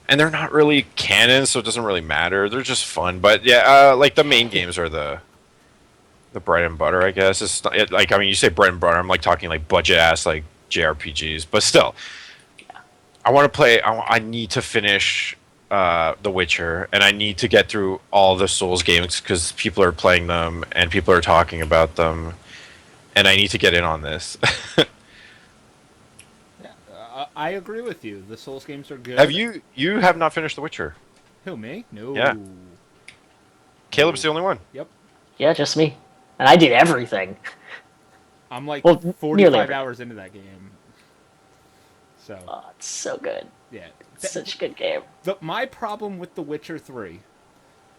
[SPEAKER 3] And they're not really canon, so it doesn't really matter. They're just fun. But yeah, like the main games are the bread and butter, I guess. It's not, like I mean, you say bread and butter, I'm like talking like budget ass like JRPGs, but still, I want to play. I need to finish The Witcher, and I need to get through all the Souls games because people are playing them and people are talking about them, and I need to get in on this.
[SPEAKER 1] I agree with you. The Souls games are good.
[SPEAKER 3] Have you have not finished The Witcher?
[SPEAKER 1] Who, me? No.
[SPEAKER 3] Yeah. Caleb's the only one.
[SPEAKER 1] Yep.
[SPEAKER 2] Yeah, just me. And I did everything.
[SPEAKER 1] I'm like
[SPEAKER 2] Well,
[SPEAKER 1] 45 hours into that game. So.
[SPEAKER 2] Oh, it's so good.
[SPEAKER 1] Yeah.
[SPEAKER 2] It's such a good game.
[SPEAKER 1] My problem with The Witcher 3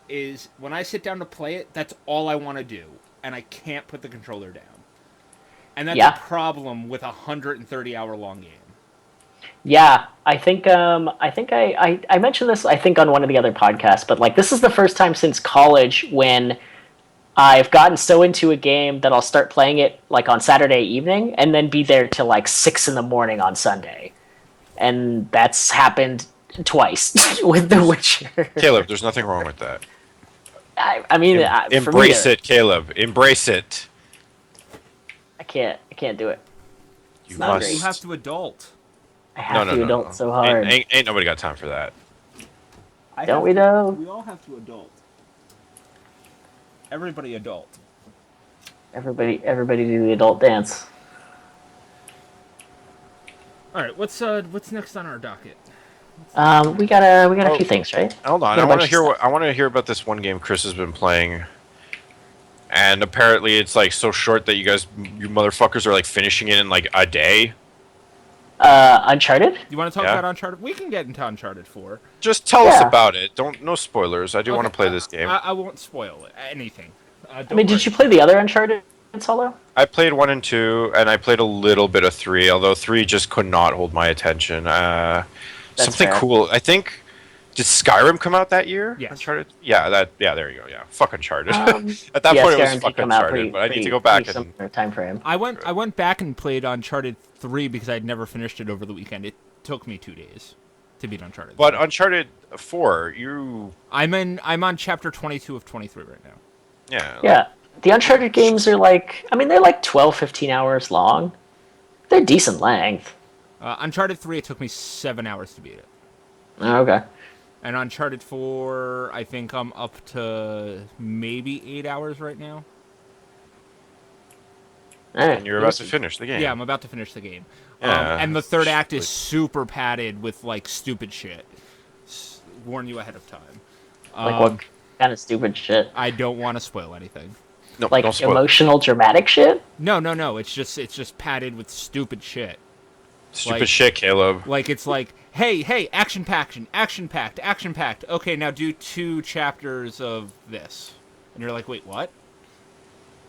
[SPEAKER 1] is when I sit down to play it, that's all I want to do. And I can't put the controller down. And that's a problem with a 130-hour long game.
[SPEAKER 2] Yeah, I think I mentioned this I think on one of the other podcasts, but like this is the first time since college when I've gotten so into a game that I'll start playing it like on Saturday evening and then be there till like 6 a.m. on Sunday, and that's happened twice with The Witcher.
[SPEAKER 3] Kaleb, there's nothing wrong with that.
[SPEAKER 2] I mean,
[SPEAKER 3] embrace it, Kaleb. Embrace it.
[SPEAKER 2] I can't do it.
[SPEAKER 3] You must.
[SPEAKER 1] You have to adult.
[SPEAKER 2] I have to adult so hard.
[SPEAKER 3] Ain't nobody got time for that.
[SPEAKER 2] Don't we though?
[SPEAKER 1] We all have to adult. Everybody adult.
[SPEAKER 2] Everybody do the adult dance.
[SPEAKER 1] All right, what's next on our docket?
[SPEAKER 2] We got a few things, right?
[SPEAKER 3] Hold on, I want to hear about this one game Chris has been playing. And apparently it's like so short that you motherfuckers are like finishing it in like a day.
[SPEAKER 2] Uncharted?
[SPEAKER 1] You want to talk about Uncharted? We can get into Uncharted 4.
[SPEAKER 3] Just tell us about it. No spoilers. I do want to play this game.
[SPEAKER 1] I won't spoil anything.
[SPEAKER 2] Did you play the other Uncharted solo?
[SPEAKER 3] I played 1 and 2, and I played a little bit of 3, although 3 just could not hold my attention. Something
[SPEAKER 2] fair.
[SPEAKER 3] cool. I think Did Skyrim come out that year?
[SPEAKER 1] Yes.
[SPEAKER 3] Uncharted? Yeah, there you go. Yeah, fuck Uncharted.
[SPEAKER 2] Um,
[SPEAKER 3] At that
[SPEAKER 2] yeah,
[SPEAKER 3] point, it was
[SPEAKER 2] Skyrim
[SPEAKER 3] fuck
[SPEAKER 2] did come out
[SPEAKER 3] Uncharted. But I need to go back and
[SPEAKER 2] similar time frame.
[SPEAKER 1] I went back and played Uncharted 3 because I'd never finished it over the weekend. It took me 2 days to beat Uncharted.
[SPEAKER 3] But Uncharted 4,
[SPEAKER 1] I'm on chapter 22 of 23 right now.
[SPEAKER 3] Yeah.
[SPEAKER 2] Yeah, the Uncharted games are like, I mean, they're like 12, 15 hours long. They're decent length.
[SPEAKER 1] Uncharted 3, it took me 7 hours to beat it.
[SPEAKER 2] Oh, okay.
[SPEAKER 1] And Uncharted 4, I think I'm up to maybe 8 hours right now.
[SPEAKER 2] All right.
[SPEAKER 3] And you're about to finish the game.
[SPEAKER 1] Yeah, I'm about to finish the game.
[SPEAKER 3] Yeah.
[SPEAKER 1] And the third act is super padded with, like, stupid shit. Warn you ahead of time.
[SPEAKER 2] Like what kind of stupid shit?
[SPEAKER 1] I don't want to spoil anything.
[SPEAKER 3] No,
[SPEAKER 2] Like
[SPEAKER 3] don't spoil it.
[SPEAKER 2] emotional, dramatic shit?
[SPEAKER 1] No. It's just padded with stupid shit.
[SPEAKER 3] Stupid shit, Caleb.
[SPEAKER 1] Like, it's like, hey, action-packed. Okay, now do 2 chapters of this. And you're like, wait, what?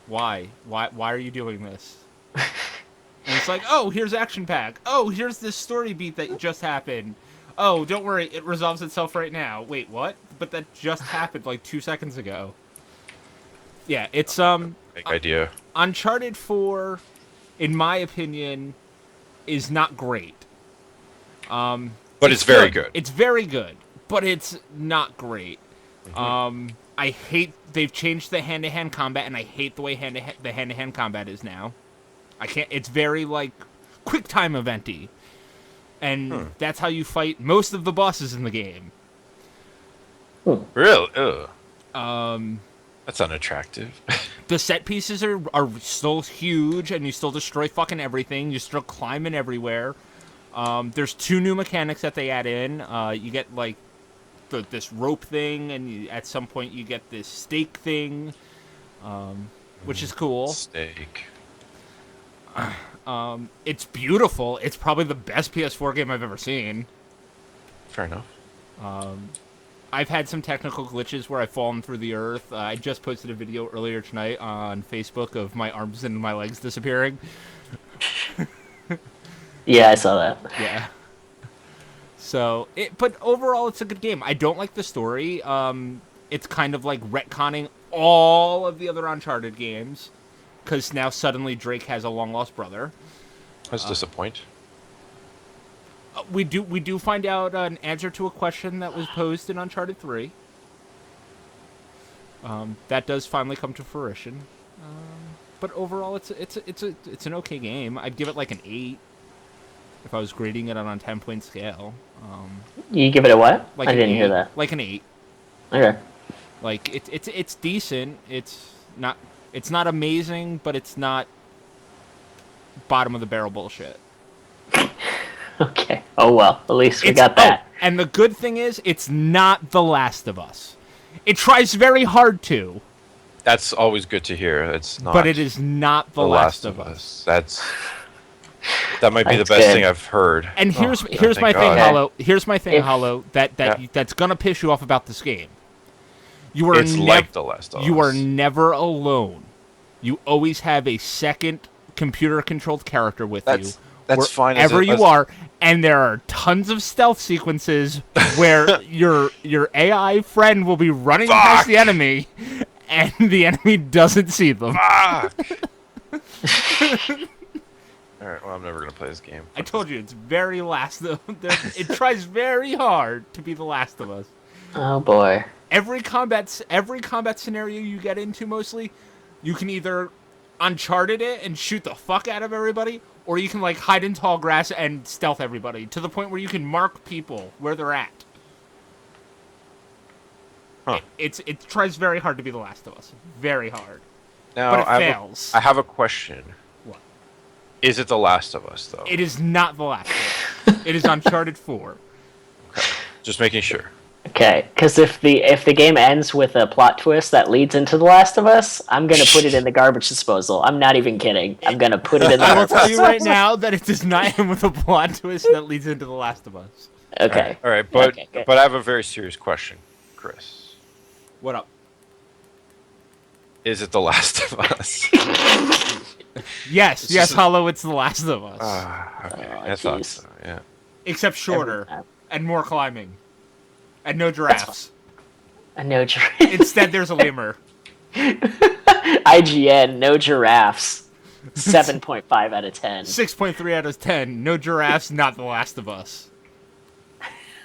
[SPEAKER 1] Why? Why are you doing this? And it's like, oh, here's action-pack. Oh, here's this story beat that just happened. Oh, don't worry, it resolves itself right now. Wait, what? But that just happened like 2 seconds ago. Yeah, it's,
[SPEAKER 3] Big idea.
[SPEAKER 1] Uncharted 4, in my opinion, is not great.
[SPEAKER 3] But it's very good.
[SPEAKER 1] It's very good, but it's not great. I hate they've changed the hand-to-hand combat, and I hate the way the hand-to-hand combat is now. I can't. It's very like quick time eventy, and that's how you fight most of the bosses in the game.
[SPEAKER 3] Really? Ugh. That's unattractive.
[SPEAKER 1] The set pieces are still huge, and you still destroy fucking everything. You're still climbing everywhere. There's 2 new mechanics that they add in. You get like this rope thing, and at some point you get this stake thing, which is cool.
[SPEAKER 3] Steak.
[SPEAKER 1] It's beautiful. It's probably the best PS4 game I've ever seen.
[SPEAKER 3] Fair enough.
[SPEAKER 1] I've had some technical glitches where I've fallen through the earth. I just posted a video earlier tonight on Facebook of my arms and my legs disappearing.
[SPEAKER 2] Yeah, I saw that.
[SPEAKER 1] Yeah. So, but overall, it's a good game. I don't like the story. It's kind of like retconning all of the other Uncharted games, because now suddenly Drake has a long-lost brother.
[SPEAKER 3] That's disappointing.
[SPEAKER 1] We do find out an answer to a question that was posed in Uncharted 3. That does finally come to fruition. But overall, it's an okay game. I'd give it like an 8 if I was grading it on a 10-point scale.
[SPEAKER 2] You give it a what?
[SPEAKER 1] Like
[SPEAKER 2] I didn't hear that.
[SPEAKER 1] Like an 8.
[SPEAKER 2] Okay.
[SPEAKER 1] Like it's decent. It's not amazing, but it's not bottom of the barrel bullshit.
[SPEAKER 2] Okay. Oh well, at least we got that.
[SPEAKER 1] And the good thing is, it's not The Last of Us. It tries very hard to.
[SPEAKER 3] That's always good to hear. It's not.
[SPEAKER 1] But it is not The Last of Us.
[SPEAKER 3] That might be the best thing I've heard.
[SPEAKER 1] And here's my thing,
[SPEAKER 2] God.
[SPEAKER 1] Hollow. Here's my thing, Hollow. That's gonna piss you off about this game. It's
[SPEAKER 3] like The Last of Us.
[SPEAKER 1] You are never alone. You always have a second computer-controlled character with you.
[SPEAKER 3] That's fine.
[SPEAKER 1] Wherever you are, and there are tons of stealth sequences where your AI friend will be running past the enemy, and the enemy doesn't see them.
[SPEAKER 3] Fuck! Alright, well, I'm never going to play this game.
[SPEAKER 1] I told you, it's very it tries very hard to be The Last of Us.
[SPEAKER 2] Oh boy.
[SPEAKER 1] Every combat scenario you get into, mostly, you can either Uncharted it and shoot the fuck out of everybody, or you can like hide in tall grass and stealth everybody to the point where you can mark people where they're at.
[SPEAKER 3] Huh.
[SPEAKER 1] It tries very hard to be The Last of Us, very hard.
[SPEAKER 3] Now,
[SPEAKER 1] but it fails.
[SPEAKER 3] I have a question.
[SPEAKER 1] What?
[SPEAKER 3] Is it The Last of Us though?
[SPEAKER 1] It is not The Last of Us. It is Uncharted 4.
[SPEAKER 3] Okay. Just making sure.
[SPEAKER 2] Okay, because if the game ends with a plot twist that leads into The Last of Us, I'm gonna put it in the garbage disposal. I'm not even kidding. I'm gonna put it in the
[SPEAKER 1] I will
[SPEAKER 2] garbage.
[SPEAKER 1] tell you right now that it does not end with a plot twist that leads into The Last of Us.
[SPEAKER 2] Okay.
[SPEAKER 3] All right, but
[SPEAKER 2] Okay, good.
[SPEAKER 3] but I have a very serious question, Chris.
[SPEAKER 1] What up?
[SPEAKER 3] Is it The Last of Us?
[SPEAKER 1] Yes, Hollow, it's The Last of Us.
[SPEAKER 3] Okay,
[SPEAKER 2] Oh,
[SPEAKER 3] I thought
[SPEAKER 2] jeez.
[SPEAKER 3] so. Yeah.
[SPEAKER 1] Except shorter
[SPEAKER 2] Every time.
[SPEAKER 1] and more climbing. And no giraffes.
[SPEAKER 2] And no giraffes.
[SPEAKER 1] Instead, there's a lemur.
[SPEAKER 2] IGN, no giraffes. 7.5 out of 10.
[SPEAKER 1] 6.3 out of 10. No giraffes, not The Last of Us.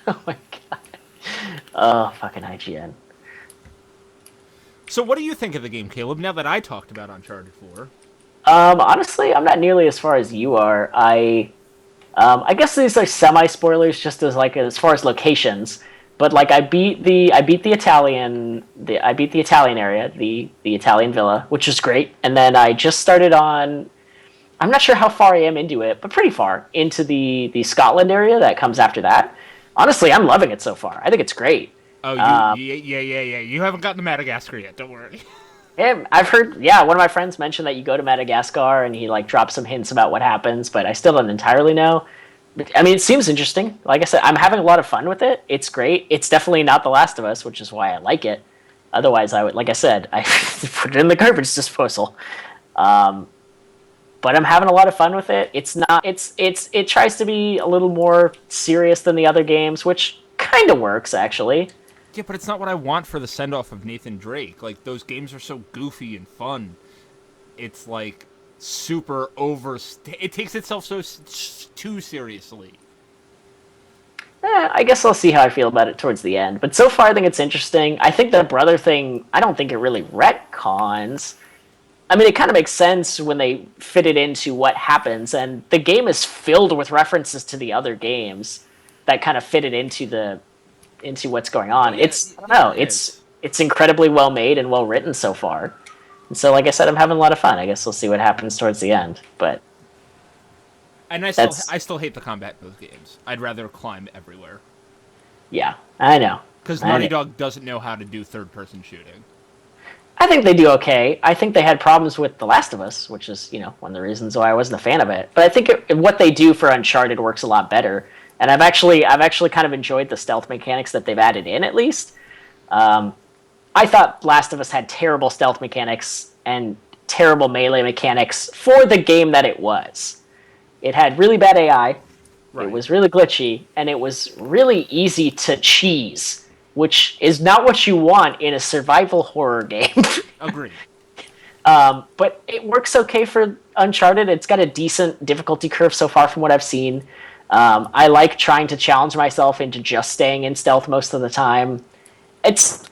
[SPEAKER 2] Oh my god. Oh, fucking IGN.
[SPEAKER 1] So what do you think of the game, Kaleb, now that I talked about Uncharted 4?
[SPEAKER 2] Honestly, I'm not nearly as far as you are. I guess these are semi-spoilers just as far as locations. But like I beat the Italian area, the Italian villa, which is great. And then I just started on, I'm not sure how far I am into it, but pretty far into the Scotland area that comes after that. Honestly, I'm loving it so far. I think it's great.
[SPEAKER 1] Oh, yeah. You haven't gotten to Madagascar yet. Don't worry.
[SPEAKER 2] Yeah, I've heard. Yeah, one of my friends mentioned that you go to Madagascar and he like drops some hints about what happens, but I still don't entirely know. I mean, it seems interesting. Like I said, I'm having a lot of fun with it. It's great. It's definitely not The Last of Us, which is why I like it. Otherwise, I would, like I said, I put it in the garbage disposal. But I'm having a lot of fun with it. It's not. It tries to be a little more serious than the other games, which kind of works actually.
[SPEAKER 1] Yeah, but it's not what I want for the send-off of Nathan Drake. Like, those games are so goofy and fun. It's like super it takes itself too seriously.
[SPEAKER 2] I guess I'll see how I feel about it towards the end. But so far, I think it's interesting. I think the brother thing, I don't think it really retcons. I mean, it kind of makes sense when they fit it into what happens, and the game is filled with references to the other games that kind of fit it into what's going on.
[SPEAKER 1] Yeah,
[SPEAKER 2] I don't know, it's incredibly well made and well written so far. And so, like I said, I'm having a lot of fun. I guess we'll see what happens towards the end. But
[SPEAKER 1] and I still hate the combat in those games. I'd rather climb everywhere.
[SPEAKER 2] Yeah, I know.
[SPEAKER 1] Because Naughty Dog doesn't know how to do third-person shooting.
[SPEAKER 2] I think they do okay. I think they had problems with The Last of Us, which is, one of the reasons why I wasn't a fan of it. But I think what they do for Uncharted works a lot better. And I've actually kind of enjoyed the stealth mechanics that they've added in, at least. I thought Last of Us had terrible stealth mechanics and terrible melee mechanics for the game that it was. It had really bad AI, right. It was really glitchy, and it was really easy to cheese, which is not what you want in a survival horror game.
[SPEAKER 1] Agreed.
[SPEAKER 2] But it works okay for Uncharted. It's got a decent difficulty curve so far from what I've seen. I like trying to challenge myself into just staying in stealth most of the time. It's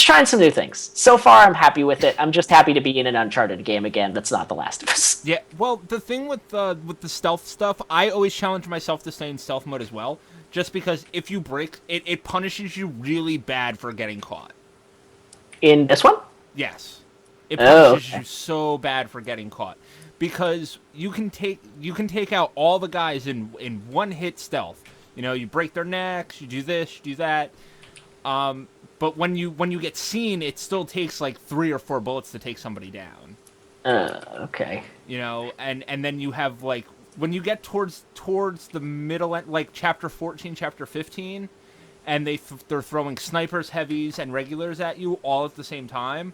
[SPEAKER 2] trying some new things. So far, I'm happy with it. I'm just happy to be in an Uncharted game again that's not The Last of Us.
[SPEAKER 1] Yeah, well, the thing with the stealth stuff, I always challenge myself to stay in stealth mode as well, just because if you break, it punishes you really bad for getting caught.
[SPEAKER 2] In this one?
[SPEAKER 1] Yes. It punishes you so bad for getting caught. Because you can take out all the guys in one hit stealth. You break their necks, you do this, you do that. But when you get seen, it still takes like 3 or 4 bullets to take somebody down.
[SPEAKER 2] Okay.
[SPEAKER 1] And then you have like when you get towards the middle end, like chapter 14, chapter 15, and they're throwing snipers, heavies, and regulars at you all at the same time.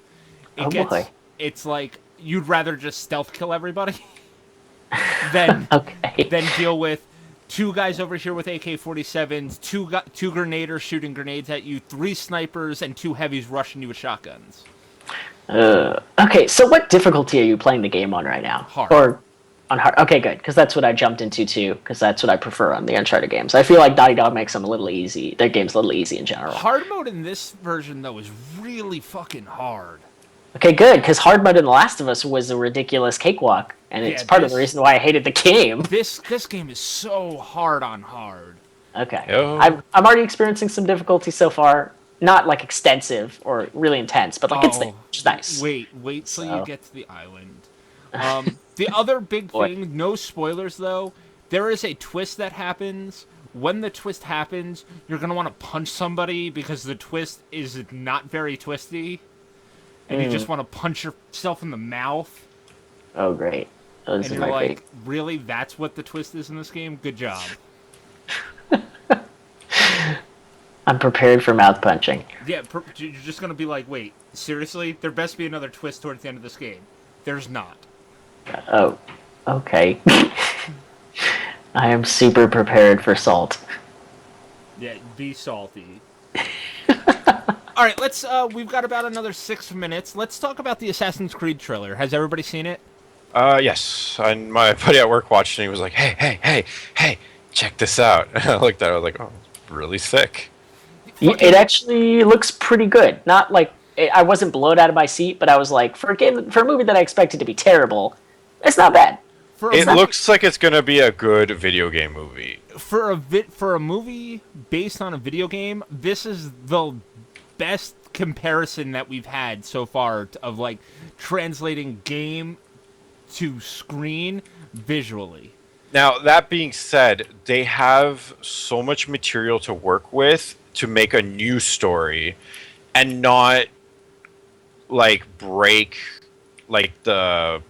[SPEAKER 2] Boy.
[SPEAKER 1] It's like you'd rather just stealth kill everybody than deal with 2 guys over here with AK-47s, 2 grenaders shooting grenades at you, 3 snipers, and 2 heavies rushing you with shotguns.
[SPEAKER 2] Okay, so what difficulty are you playing the game on right now?
[SPEAKER 1] Hard.
[SPEAKER 2] Or on hard? Okay, good, because that's what I jumped into too, because that's what I prefer on the Uncharted games. I feel like Naughty Dog makes them a little easy. Their game's a little easy in general.
[SPEAKER 1] Hard mode in this version, though, is really fucking hard.
[SPEAKER 2] Okay, good, because hard mode in The Last of Us was a ridiculous cakewalk, and it's part of the reason why I hated the game.
[SPEAKER 1] This game is so hard on hard.
[SPEAKER 2] Okay. I'm already experiencing some difficulty so far. Not like extensive or really intense, but like it's there, which is nice.
[SPEAKER 1] Wait till you get to the island. The other big thing, no spoilers though, there is a twist that happens. When the twist happens, you're going to want to punch somebody because the twist is not very twisty. And you just want to punch yourself in the mouth.
[SPEAKER 2] Oh, great.
[SPEAKER 1] And you're like, really? That's what the twist is in this game? Good job.
[SPEAKER 2] I'm prepared for mouth punching.
[SPEAKER 1] Yeah, you're just going to be like, wait, seriously? There best be another twist towards the end of this game. There's not.
[SPEAKER 2] Oh, okay. I am super prepared for salt.
[SPEAKER 1] Yeah, be salty. All right, let's. We've got about another 6 minutes. Let's talk about the Assassin's Creed trailer. Has everybody seen it?
[SPEAKER 3] Yes. And my buddy at work watched it, and he was like, hey, check this out. And I looked at it, I was like, oh, it's really sick.
[SPEAKER 2] It actually looks pretty good. Not like I wasn't blown out of my seat, but I was like, for a movie that I expected to be terrible, it's not bad.
[SPEAKER 3] It looks like it's gonna be a good video game movie.
[SPEAKER 1] For a movie based on a video game, this is the best comparison that we've had so far of like translating game to screen visually.
[SPEAKER 3] Now, that being said, they have so much material to work with to make a new story and not like break like the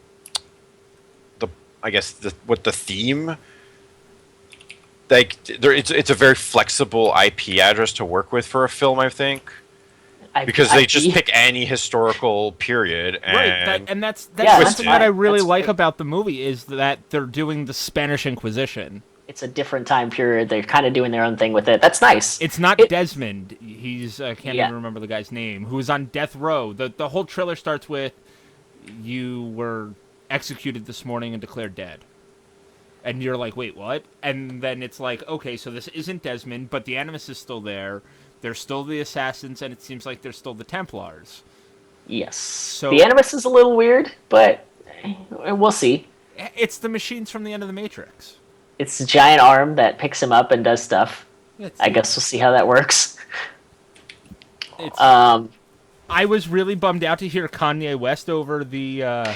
[SPEAKER 3] I guess what the theme, like it's a very flexible IP address to work with for a film, I think, because they just pick any historical period, and
[SPEAKER 1] and that's something that I really like about the movie is that they're doing the Spanish Inquisition.
[SPEAKER 2] It's a different time period. They're kind of doing their own thing with it. That's nice.
[SPEAKER 1] It's not Desmond. He's I can't even remember the guy's name. Who was on death row. The whole trailer starts with, "You were executed this morning and declared dead." And you're like, wait, what? And then it's like, okay, so this isn't Desmond, but the Animus is still there. They're still the Assassins, and it seems like they're still the Templars.
[SPEAKER 2] Yes.
[SPEAKER 1] So
[SPEAKER 2] the Animus is a little weird, but we'll see.
[SPEAKER 1] It's the machines from the end of the Matrix.
[SPEAKER 2] It's a giant arm that picks him up and does stuff. I guess we'll see how that works.
[SPEAKER 1] I was really bummed out to hear Kanye West over the...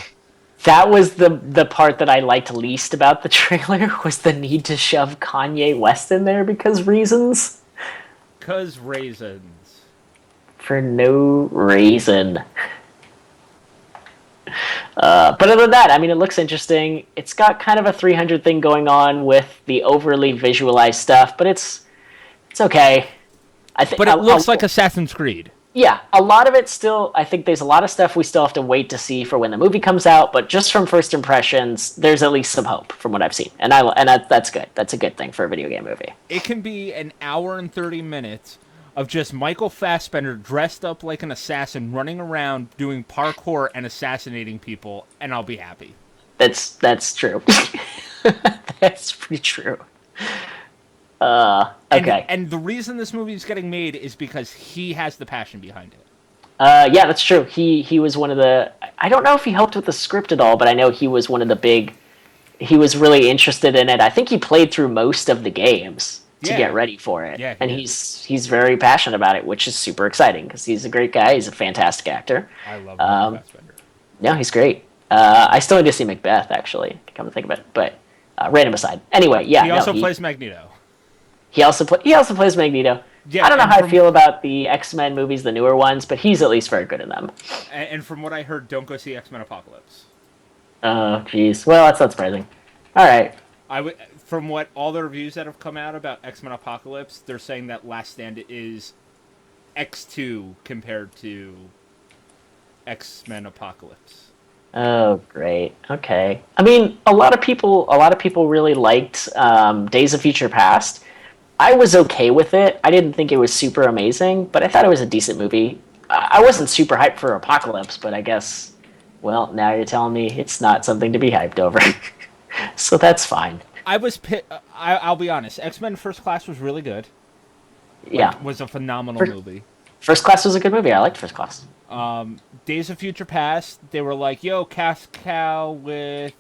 [SPEAKER 2] That was the part that I liked least about the trailer, was the need to shove Kanye West in there because reasons.
[SPEAKER 1] Because raisins.
[SPEAKER 2] For no reason. But other than that, I mean, it looks interesting. It's got kind of a 300 thing going on with the overly visualized stuff, but it's okay.
[SPEAKER 1] But it looks like Assassin's Creed.
[SPEAKER 2] Yeah, a lot of it still, I think there's a lot of stuff we still have to wait to see for when the movie comes out, but just from first impressions, there's at least some hope from what I've seen. And that's good. That's a good thing for a video game movie.
[SPEAKER 1] It can be an hour and 30 minutes of just Michael Fassbender dressed up like an assassin, running around doing parkour and assassinating people, and I'll be happy.
[SPEAKER 2] That's true. That's pretty true. Okay.
[SPEAKER 1] And the reason this movie is getting made is because he has the passion behind it.
[SPEAKER 2] Yeah, that's true. He was one of the... I don't know if he helped with the script at all, but I know he was one of the big... He was really interested in it. I think he played through most of the games to get ready for it.
[SPEAKER 1] Yeah,
[SPEAKER 2] and he's very passionate about it, which is super exciting because he's a great guy. He's a fantastic actor.
[SPEAKER 1] I love Fassbender.
[SPEAKER 2] No, he's great. I still need to see Macbeth, actually, come to think of it. But random aside. Anyway, yeah.
[SPEAKER 1] He also plays Magneto.
[SPEAKER 2] He also plays Magneto. Yeah, I don't know how I feel about the X-Men movies, the newer ones, but he's at least very good in them.
[SPEAKER 1] And from what I heard, don't go see X-Men Apocalypse.
[SPEAKER 2] Oh, jeez. Well, that's not surprising. All right.
[SPEAKER 1] From what all the reviews that have come out about X-Men Apocalypse, they're saying that Last Stand is X2 compared to X-Men Apocalypse.
[SPEAKER 2] Oh, great. Okay. I mean, a lot of people really liked Days of Future Past. I was okay with it. I didn't think it was super amazing, but I thought it was a decent movie. I wasn't super hyped for Apocalypse, but I guess, well, now you're telling me it's not something to be hyped over. So that's fine.
[SPEAKER 1] I'll be honest. X-Men First Class was really good.
[SPEAKER 2] Yeah.
[SPEAKER 1] Was a phenomenal movie.
[SPEAKER 2] First Class was a good movie. I liked First Class.
[SPEAKER 1] Days of Future Past, they were like, yo, cast Cal with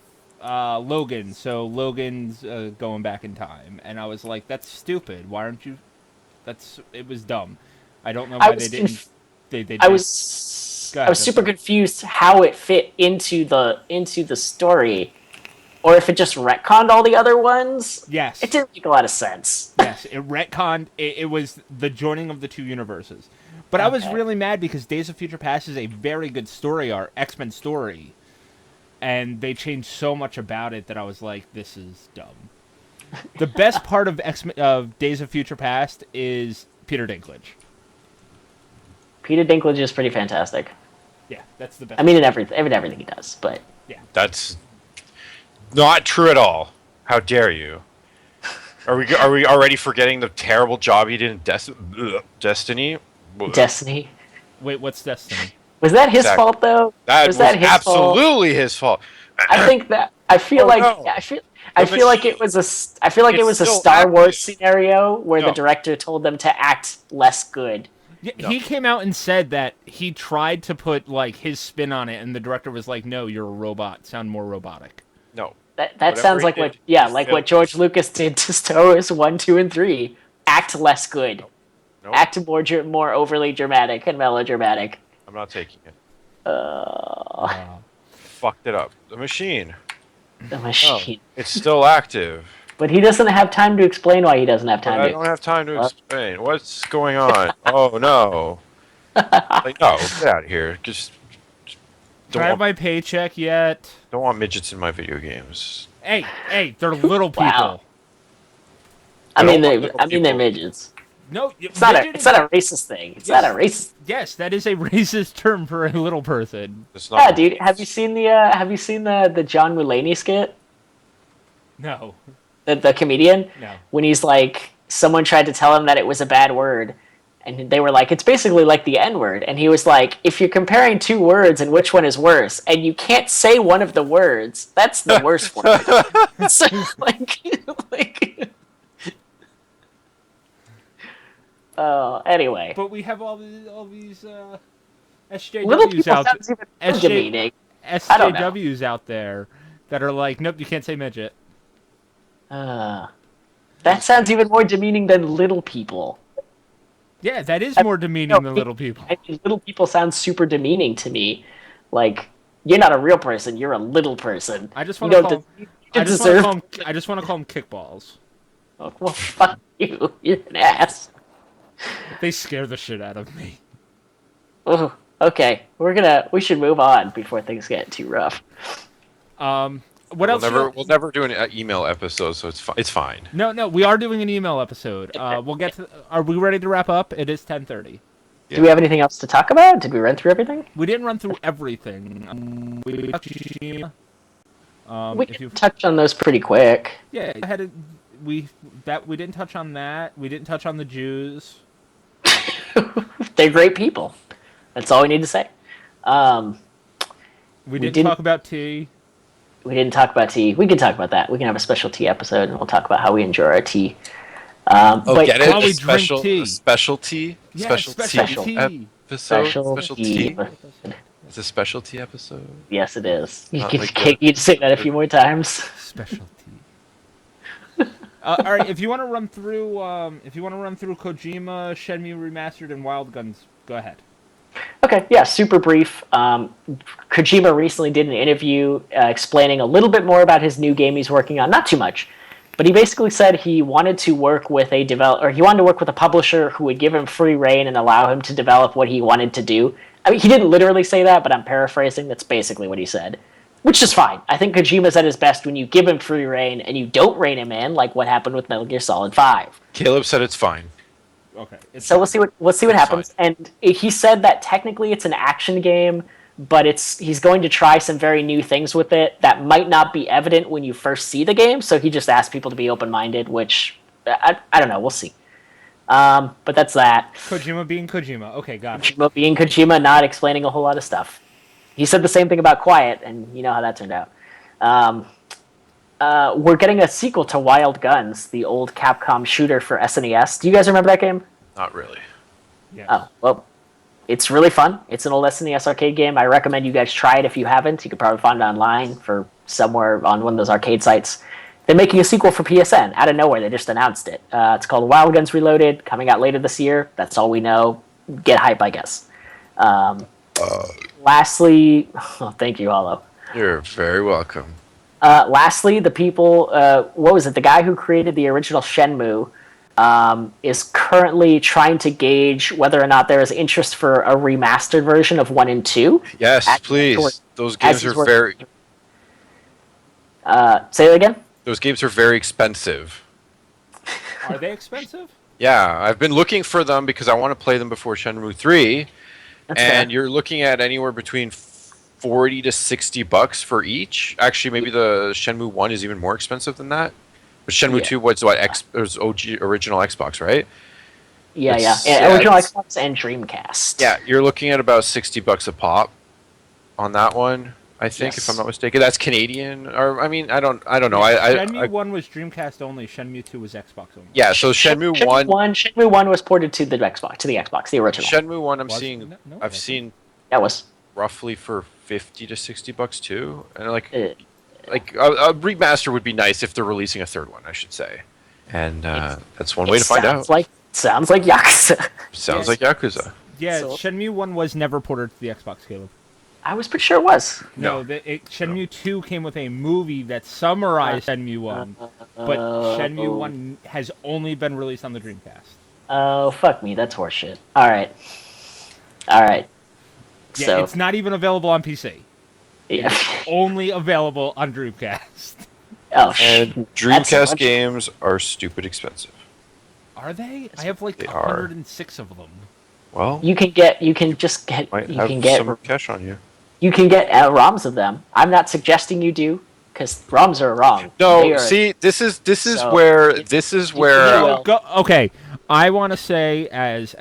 [SPEAKER 1] Logan, so Logan's going back in time. And I was like, that's stupid. Why aren't you... It was dumb. I don't know why they didn't...
[SPEAKER 2] I was super confused how it fit into the story, or if it just retconned all the other ones.
[SPEAKER 1] Yes.
[SPEAKER 2] It didn't make a lot of sense.
[SPEAKER 1] Yes, it retconned. It was the joining of the two universes. But I was really mad because Days of Future Past is a very good story arc, X-Men story. And they changed so much about it that I was like, this is dumb. The best part of Days of Future Past is Peter Dinklage.
[SPEAKER 2] Peter Dinklage is pretty fantastic.
[SPEAKER 1] Yeah, that's the best.
[SPEAKER 2] I mean, in everything he does, but...
[SPEAKER 1] Yeah.
[SPEAKER 3] That's not true at all. How dare you? Are we already forgetting the terrible job he did in Destiny?
[SPEAKER 2] Destiny?
[SPEAKER 1] Wait, what's Destiny?
[SPEAKER 2] Was that his
[SPEAKER 3] Exactly.
[SPEAKER 2] fault though?
[SPEAKER 3] That was
[SPEAKER 2] that his fault?
[SPEAKER 3] absolutely his fault.
[SPEAKER 2] I think that I feel
[SPEAKER 3] Oh,
[SPEAKER 2] like
[SPEAKER 3] no.
[SPEAKER 2] I
[SPEAKER 3] The
[SPEAKER 2] feel like it
[SPEAKER 3] machine.
[SPEAKER 2] was I feel like it
[SPEAKER 3] It's
[SPEAKER 2] was a
[SPEAKER 3] still
[SPEAKER 2] Star Wars
[SPEAKER 3] active.
[SPEAKER 2] scenario where the
[SPEAKER 3] No.
[SPEAKER 2] director told them to act less good.
[SPEAKER 1] Yeah,
[SPEAKER 3] No.
[SPEAKER 1] he came out and said that he tried to put like his spin on it, and the director was like, "No, you're a robot. Sound more robotic."
[SPEAKER 3] No.
[SPEAKER 2] That
[SPEAKER 3] Whatever
[SPEAKER 2] sounds
[SPEAKER 3] he
[SPEAKER 2] like
[SPEAKER 3] did,
[SPEAKER 2] like
[SPEAKER 3] failed.
[SPEAKER 2] what George Lucas did to Star Wars 1, 2, and 3. Act less good.
[SPEAKER 3] Nope.
[SPEAKER 2] Act more overly dramatic and melodramatic.
[SPEAKER 3] I'm not taking it.
[SPEAKER 1] Uh,
[SPEAKER 3] Fucked it up. The machine.
[SPEAKER 2] The
[SPEAKER 3] No.
[SPEAKER 2] machine.
[SPEAKER 3] It's still active.
[SPEAKER 2] But he doesn't have time to explain why he doesn't have
[SPEAKER 3] But
[SPEAKER 2] time
[SPEAKER 3] I
[SPEAKER 2] to.
[SPEAKER 3] don't have time to explain. What's going on? Oh, no. Like, no, get out of here. Just
[SPEAKER 1] Can I have my paycheck yet?
[SPEAKER 3] don't want midgets in my video games.
[SPEAKER 1] Hey, they're little people.
[SPEAKER 2] Wow.
[SPEAKER 3] I
[SPEAKER 2] they're
[SPEAKER 3] people.
[SPEAKER 2] midgets.
[SPEAKER 1] No,
[SPEAKER 2] It's not a racist thing. It's not a racist.
[SPEAKER 1] Yes, that is a racist term for a little person.
[SPEAKER 3] It's
[SPEAKER 2] Yeah,
[SPEAKER 3] not.
[SPEAKER 2] dude. Have you seen the John Mulaney skit?
[SPEAKER 1] No,
[SPEAKER 2] The comedian?
[SPEAKER 1] no.
[SPEAKER 2] When he's like, someone tried to tell him that it was a bad word, and they were like, it's basically like the N-word, and he was like, if you're comparing two words and which one is worse, and you can't say one of the words, that's the worst word. So, like anyway.
[SPEAKER 1] But we have all these
[SPEAKER 2] Little
[SPEAKER 1] SJWs
[SPEAKER 2] people
[SPEAKER 1] out
[SPEAKER 2] sounds even more demeaning. I don't know.
[SPEAKER 1] SJWs out there that are like, nope, you can't say midget.
[SPEAKER 2] That sounds even more demeaning than little people.
[SPEAKER 1] Yeah, that is more demeaning than little people.
[SPEAKER 2] I mean, little people sound super demeaning to me. Like, you're not a real person, you're a little person.
[SPEAKER 1] I just want to call.
[SPEAKER 2] You
[SPEAKER 1] I just
[SPEAKER 2] deserve.
[SPEAKER 1] want to call them kickballs.
[SPEAKER 2] Oh, well, fuck you. You're an ass.
[SPEAKER 1] They scare the shit out of me.
[SPEAKER 2] Oh, okay, we should move on before things get too rough.
[SPEAKER 1] What else?
[SPEAKER 3] We'll never do an email episode, so it's fine.
[SPEAKER 1] No, we are doing an email episode. We'll get to. Are we ready to wrap up? It is 10:30.
[SPEAKER 2] Do we have anything else to talk about? Did we run through everything?
[SPEAKER 1] We didn't run through everything.
[SPEAKER 2] We can touch on those pretty quick.
[SPEAKER 1] Yeah, we didn't touch on that. We didn't touch on the Jews.
[SPEAKER 2] They're great people. That's all we need to say.
[SPEAKER 1] We didn't talk about tea.
[SPEAKER 2] We didn't talk about tea. We can talk about that. We can have a special tea episode, and we'll talk about how we enjoy our tea. But
[SPEAKER 3] get it?
[SPEAKER 1] While we
[SPEAKER 3] A special,
[SPEAKER 1] drink tea.
[SPEAKER 3] a specialty?
[SPEAKER 1] Yeah,
[SPEAKER 2] special
[SPEAKER 1] tea.
[SPEAKER 3] Episode?
[SPEAKER 2] Special tea.
[SPEAKER 3] tea? It's a specialty episode?
[SPEAKER 2] Yes, it is. You
[SPEAKER 3] Not
[SPEAKER 2] can
[SPEAKER 3] like
[SPEAKER 2] you say that a few more times.
[SPEAKER 1] Specialty. All right, if you want to run through, Kojima, Shenmue Remastered, and Wild Guns, go ahead.
[SPEAKER 2] Okay, yeah, super brief. Kojima recently did an interview explaining a little bit more about his new game he's working on. Not too much, but he basically said he wanted to work with a publisher who would give him free reign and allow him to develop what he wanted to do. I mean, he didn't literally say that, but I'm paraphrasing. That's basically what he said, which is fine. I think Kojima's at his best when you give him free reign and you don't rein him in, like what happened with Metal Gear Solid 5.
[SPEAKER 3] Caleb said it's fine.
[SPEAKER 1] Okay.
[SPEAKER 2] So we'll see what happens.
[SPEAKER 3] Fine.
[SPEAKER 2] And he said that technically it's an action game, but he's going to try some very new things with it that might not be evident when you first see the game. So he just asked people to be open-minded, which I don't know. We'll see. But that's that.
[SPEAKER 1] Kojima being Kojima. Okay, got it.
[SPEAKER 2] Kojima being Kojima, not explaining a whole lot of stuff. He said the same thing about Quiet, and you know how that turned out. We're getting a sequel to Wild Guns, the old Capcom shooter for SNES. Do you guys remember that game?
[SPEAKER 3] Not really.
[SPEAKER 1] Yeah.
[SPEAKER 2] Oh, well, it's really fun. It's an old SNES arcade game. I recommend you guys try it if you haven't. You could probably find it online for somewhere on one of those arcade sites. They're making a sequel for PSN. Out of nowhere, they just announced it. It's called Wild Guns Reloaded, coming out later this year. That's all we know. Get hype, I guess. Lastly, thank you, Hollow.
[SPEAKER 3] You're very welcome.
[SPEAKER 2] Lastly, the people, what was it? The guy who created the original Shenmue is currently trying to gauge whether or not there is interest for a remastered version of 1 and 2.
[SPEAKER 3] Yes, please. Those games are very...
[SPEAKER 2] Say it again?
[SPEAKER 3] Those games are very expensive.
[SPEAKER 1] Are they expensive?
[SPEAKER 3] Yeah, I've been looking for them because I want to play them before Shenmue 3.
[SPEAKER 2] That's
[SPEAKER 3] and
[SPEAKER 2] fair.
[SPEAKER 3] you're looking at anywhere between $40 to $60 for each. Actually, maybe the Shenmue 1 is even more expensive than that. But Shenmue 2 was OG original Xbox, right?
[SPEAKER 2] Yeah,
[SPEAKER 3] It's-
[SPEAKER 2] original
[SPEAKER 3] it's-
[SPEAKER 2] Xbox and Dreamcast.
[SPEAKER 3] Yeah, you're looking at about $60 a pop on that one. I think, if I'm
[SPEAKER 2] Yes.
[SPEAKER 3] not mistaken, that's Canadian. Or I mean, I don't know.
[SPEAKER 1] Shenmue 1 was Dreamcast only. Shenmue 2 was Xbox only.
[SPEAKER 3] Yeah, so Shenmue 1,
[SPEAKER 2] Shenmue 1 was ported to the Xbox, the original.
[SPEAKER 3] Shenmue 1, I'm
[SPEAKER 1] Was-
[SPEAKER 3] seeing,
[SPEAKER 1] no,
[SPEAKER 3] I've
[SPEAKER 1] wasn't.
[SPEAKER 3] seen
[SPEAKER 2] That was.
[SPEAKER 3] roughly for $50 to $60 too, and
[SPEAKER 2] Uh,
[SPEAKER 3] like a remaster would be nice if they're releasing a third one, I should say, and that's one way to find out.
[SPEAKER 2] Sounds like Yakuza.
[SPEAKER 3] Sounds like Yakuza.
[SPEAKER 1] Yeah,
[SPEAKER 2] So-
[SPEAKER 1] Shenmue 1 was never ported to the Xbox, Caleb.
[SPEAKER 2] I was pretty sure it was.
[SPEAKER 1] No, Shenmue 2 came with a movie that summarized Shenmue 1, but Shenmue 1 has only been released on the Dreamcast.
[SPEAKER 2] Oh, fuck me, that's horseshit. Alright.
[SPEAKER 1] Yeah,
[SPEAKER 2] So,
[SPEAKER 1] it's not even available on PC.
[SPEAKER 2] yeah.
[SPEAKER 1] Only available on Dreamcast.
[SPEAKER 2] Oh,
[SPEAKER 3] And Dreamcast games are stupid expensive.
[SPEAKER 1] Are they? I have like
[SPEAKER 3] They are.
[SPEAKER 1] 106 of them.
[SPEAKER 3] Well,
[SPEAKER 2] You can get
[SPEAKER 3] might have some cash on you.
[SPEAKER 2] ROMs of them. I'm not suggesting you do, because ROMs are wrong. They
[SPEAKER 3] No,
[SPEAKER 2] are-
[SPEAKER 3] see, this is
[SPEAKER 2] So,
[SPEAKER 3] where
[SPEAKER 2] Well-
[SPEAKER 1] Okay, I want to say as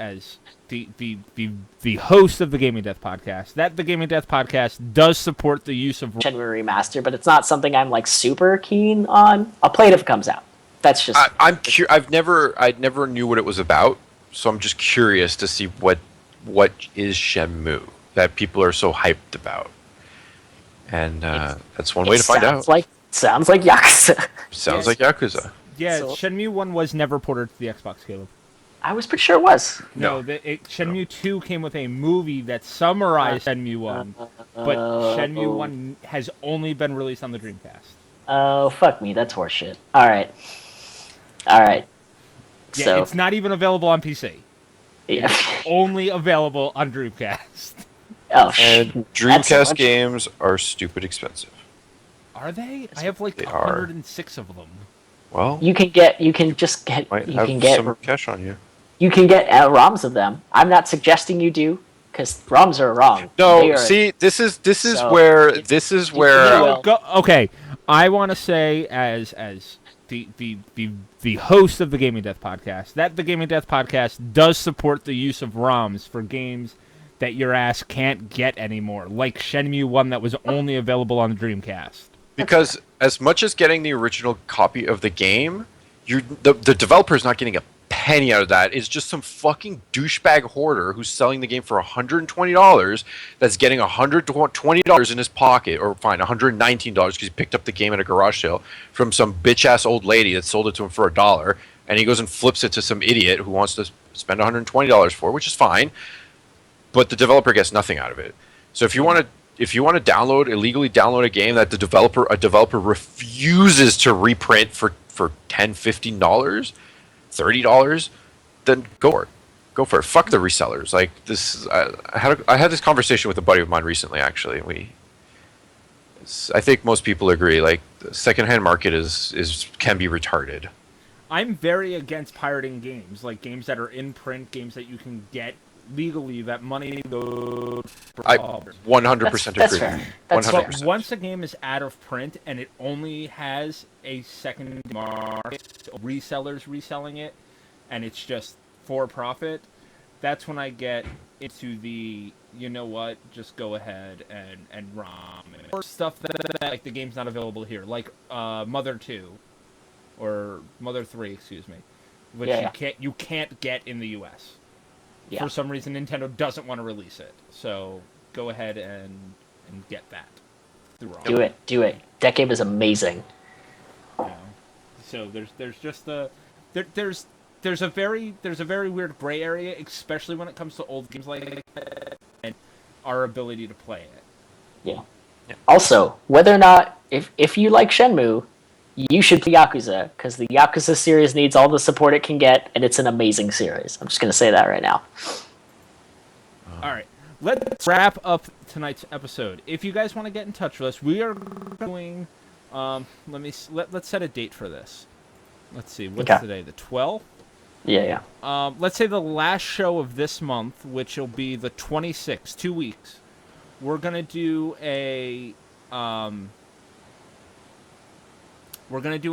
[SPEAKER 1] the host of the Gaming Death podcast that the Gaming Death podcast does support the use of
[SPEAKER 2] Shenmue remaster, but it's not something I'm like super keen on. I'll play it if it comes out. That's just
[SPEAKER 3] I never knew what it was about, so I'm just curious to see what is Shenmue that people are so hyped about, and that's one way to find out.
[SPEAKER 2] Sounds like Yakuza.
[SPEAKER 3] Sounds like Yakuza.
[SPEAKER 1] Yeah,
[SPEAKER 2] So-
[SPEAKER 1] Shenmue 1 was never ported to the Xbox, Caleb.
[SPEAKER 2] I was pretty sure it was.
[SPEAKER 1] No, Shenmue 2 came with a movie that summarized Shenmue 1, but Shenmue 1 has only been released on the Dreamcast.
[SPEAKER 2] Oh, fuck me, that's horseshit. Alright.
[SPEAKER 1] Yeah,
[SPEAKER 2] So,
[SPEAKER 1] it's not even available on PC.
[SPEAKER 2] yeah.
[SPEAKER 1] Only available on Dreamcast.
[SPEAKER 2] Oh,
[SPEAKER 3] And
[SPEAKER 2] That's
[SPEAKER 3] Dreamcast
[SPEAKER 2] much-
[SPEAKER 3] games are stupid expensive.
[SPEAKER 1] Are they? I have like
[SPEAKER 3] They are.
[SPEAKER 1] 106 of them.
[SPEAKER 3] Well,
[SPEAKER 2] you can get
[SPEAKER 3] might have some cash on you.
[SPEAKER 2] ROMs of them. I'm not suggesting you do, because ROMs are wrong. They
[SPEAKER 3] No,
[SPEAKER 2] are-
[SPEAKER 3] see, this is
[SPEAKER 2] So,
[SPEAKER 3] where
[SPEAKER 2] Well-
[SPEAKER 1] Okay, I want to say as the host of the Gaming Death podcast that the Gaming Death podcast does support the use of ROMs for games that your ass can't get anymore, like Shenmue 1 that was only available on the Dreamcast.
[SPEAKER 3] because as much as getting the original copy of the game, the developer is not getting a penny out of that. It's just some fucking douchebag hoarder who's selling the game for $120 that's getting $120 in his pocket, or fine, $119 because he picked up the game at a garage sale from some bitch ass old lady that sold it to him for $1, and he goes and flips it to some idiot who wants to spend $120 for, which is fine, but the developer gets nothing out of it. So if you want to illegally download a game that a developer refuses to reprint for $10, $15, $30, then go for it. Fuck the resellers. Like this, I had this conversation with a buddy of mine recently. Actually, I think most people agree. Like the secondhand market can be retarded.
[SPEAKER 1] I'm very against pirating games, like games that are in print, games that you can get legally, that money goes for
[SPEAKER 3] I
[SPEAKER 1] developers.
[SPEAKER 3] 100%
[SPEAKER 2] That's
[SPEAKER 3] agree.
[SPEAKER 2] fair. That's fair.
[SPEAKER 3] 100%.
[SPEAKER 1] Once a game is out of print and it only has a second market, resellers reselling it, and it's just for profit, that's when I get into the, you know what, just go ahead and ROM it. Or stuff that like the game's not available here, like Mother 2 or Mother 3, excuse me, which you can't get in the US.
[SPEAKER 2] Yeah.
[SPEAKER 1] For some reason, Nintendo doesn't want to release it, so go ahead and get that.
[SPEAKER 2] Do it. That game is amazing.
[SPEAKER 1] You know? So there's just there's a very weird gray area, especially when it comes to old games like that and our ability to play it.
[SPEAKER 2] Yeah. Also, whether or not if you like Shenmue, you should play Yakuza, because the Yakuza series needs all the support it can get, and it's an amazing series. I'm just going to say that right now.
[SPEAKER 1] All right, let's wrap up tonight's episode. If you guys want to get in touch with us, we are doing. Let's set a date for this. Let's see, what's today? The 12th.
[SPEAKER 2] Yeah.
[SPEAKER 1] Let's say the last show of this month, which will be the 26th, 2 weeks. We're gonna do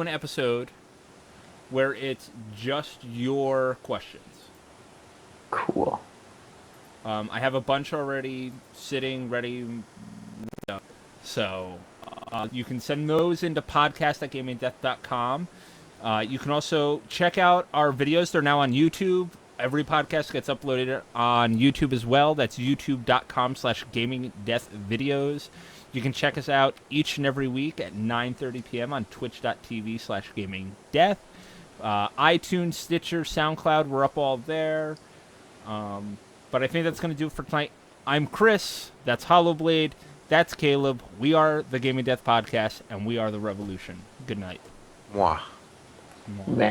[SPEAKER 1] an episode where it's just your questions.
[SPEAKER 2] Cool.
[SPEAKER 1] I have a bunch already sitting, ready. So you can send those into podcast@gamingdeath.com. You can also check out our videos. They're now on YouTube. Every podcast gets uploaded on YouTube as well. That's youtube.com/gamingdeathvideos. You can check us out each and every week at 9:30 p.m. on twitch.tv/gamingdeath. iTunes, Stitcher, SoundCloud, we're up all there. But I think that's going to do it for tonight. I'm Chris. That's Hollowblade. That's Kaleb. We are the Gaming Death Podcast, and we are the Revolution. Good night.
[SPEAKER 3] Mwah.
[SPEAKER 2] Meh.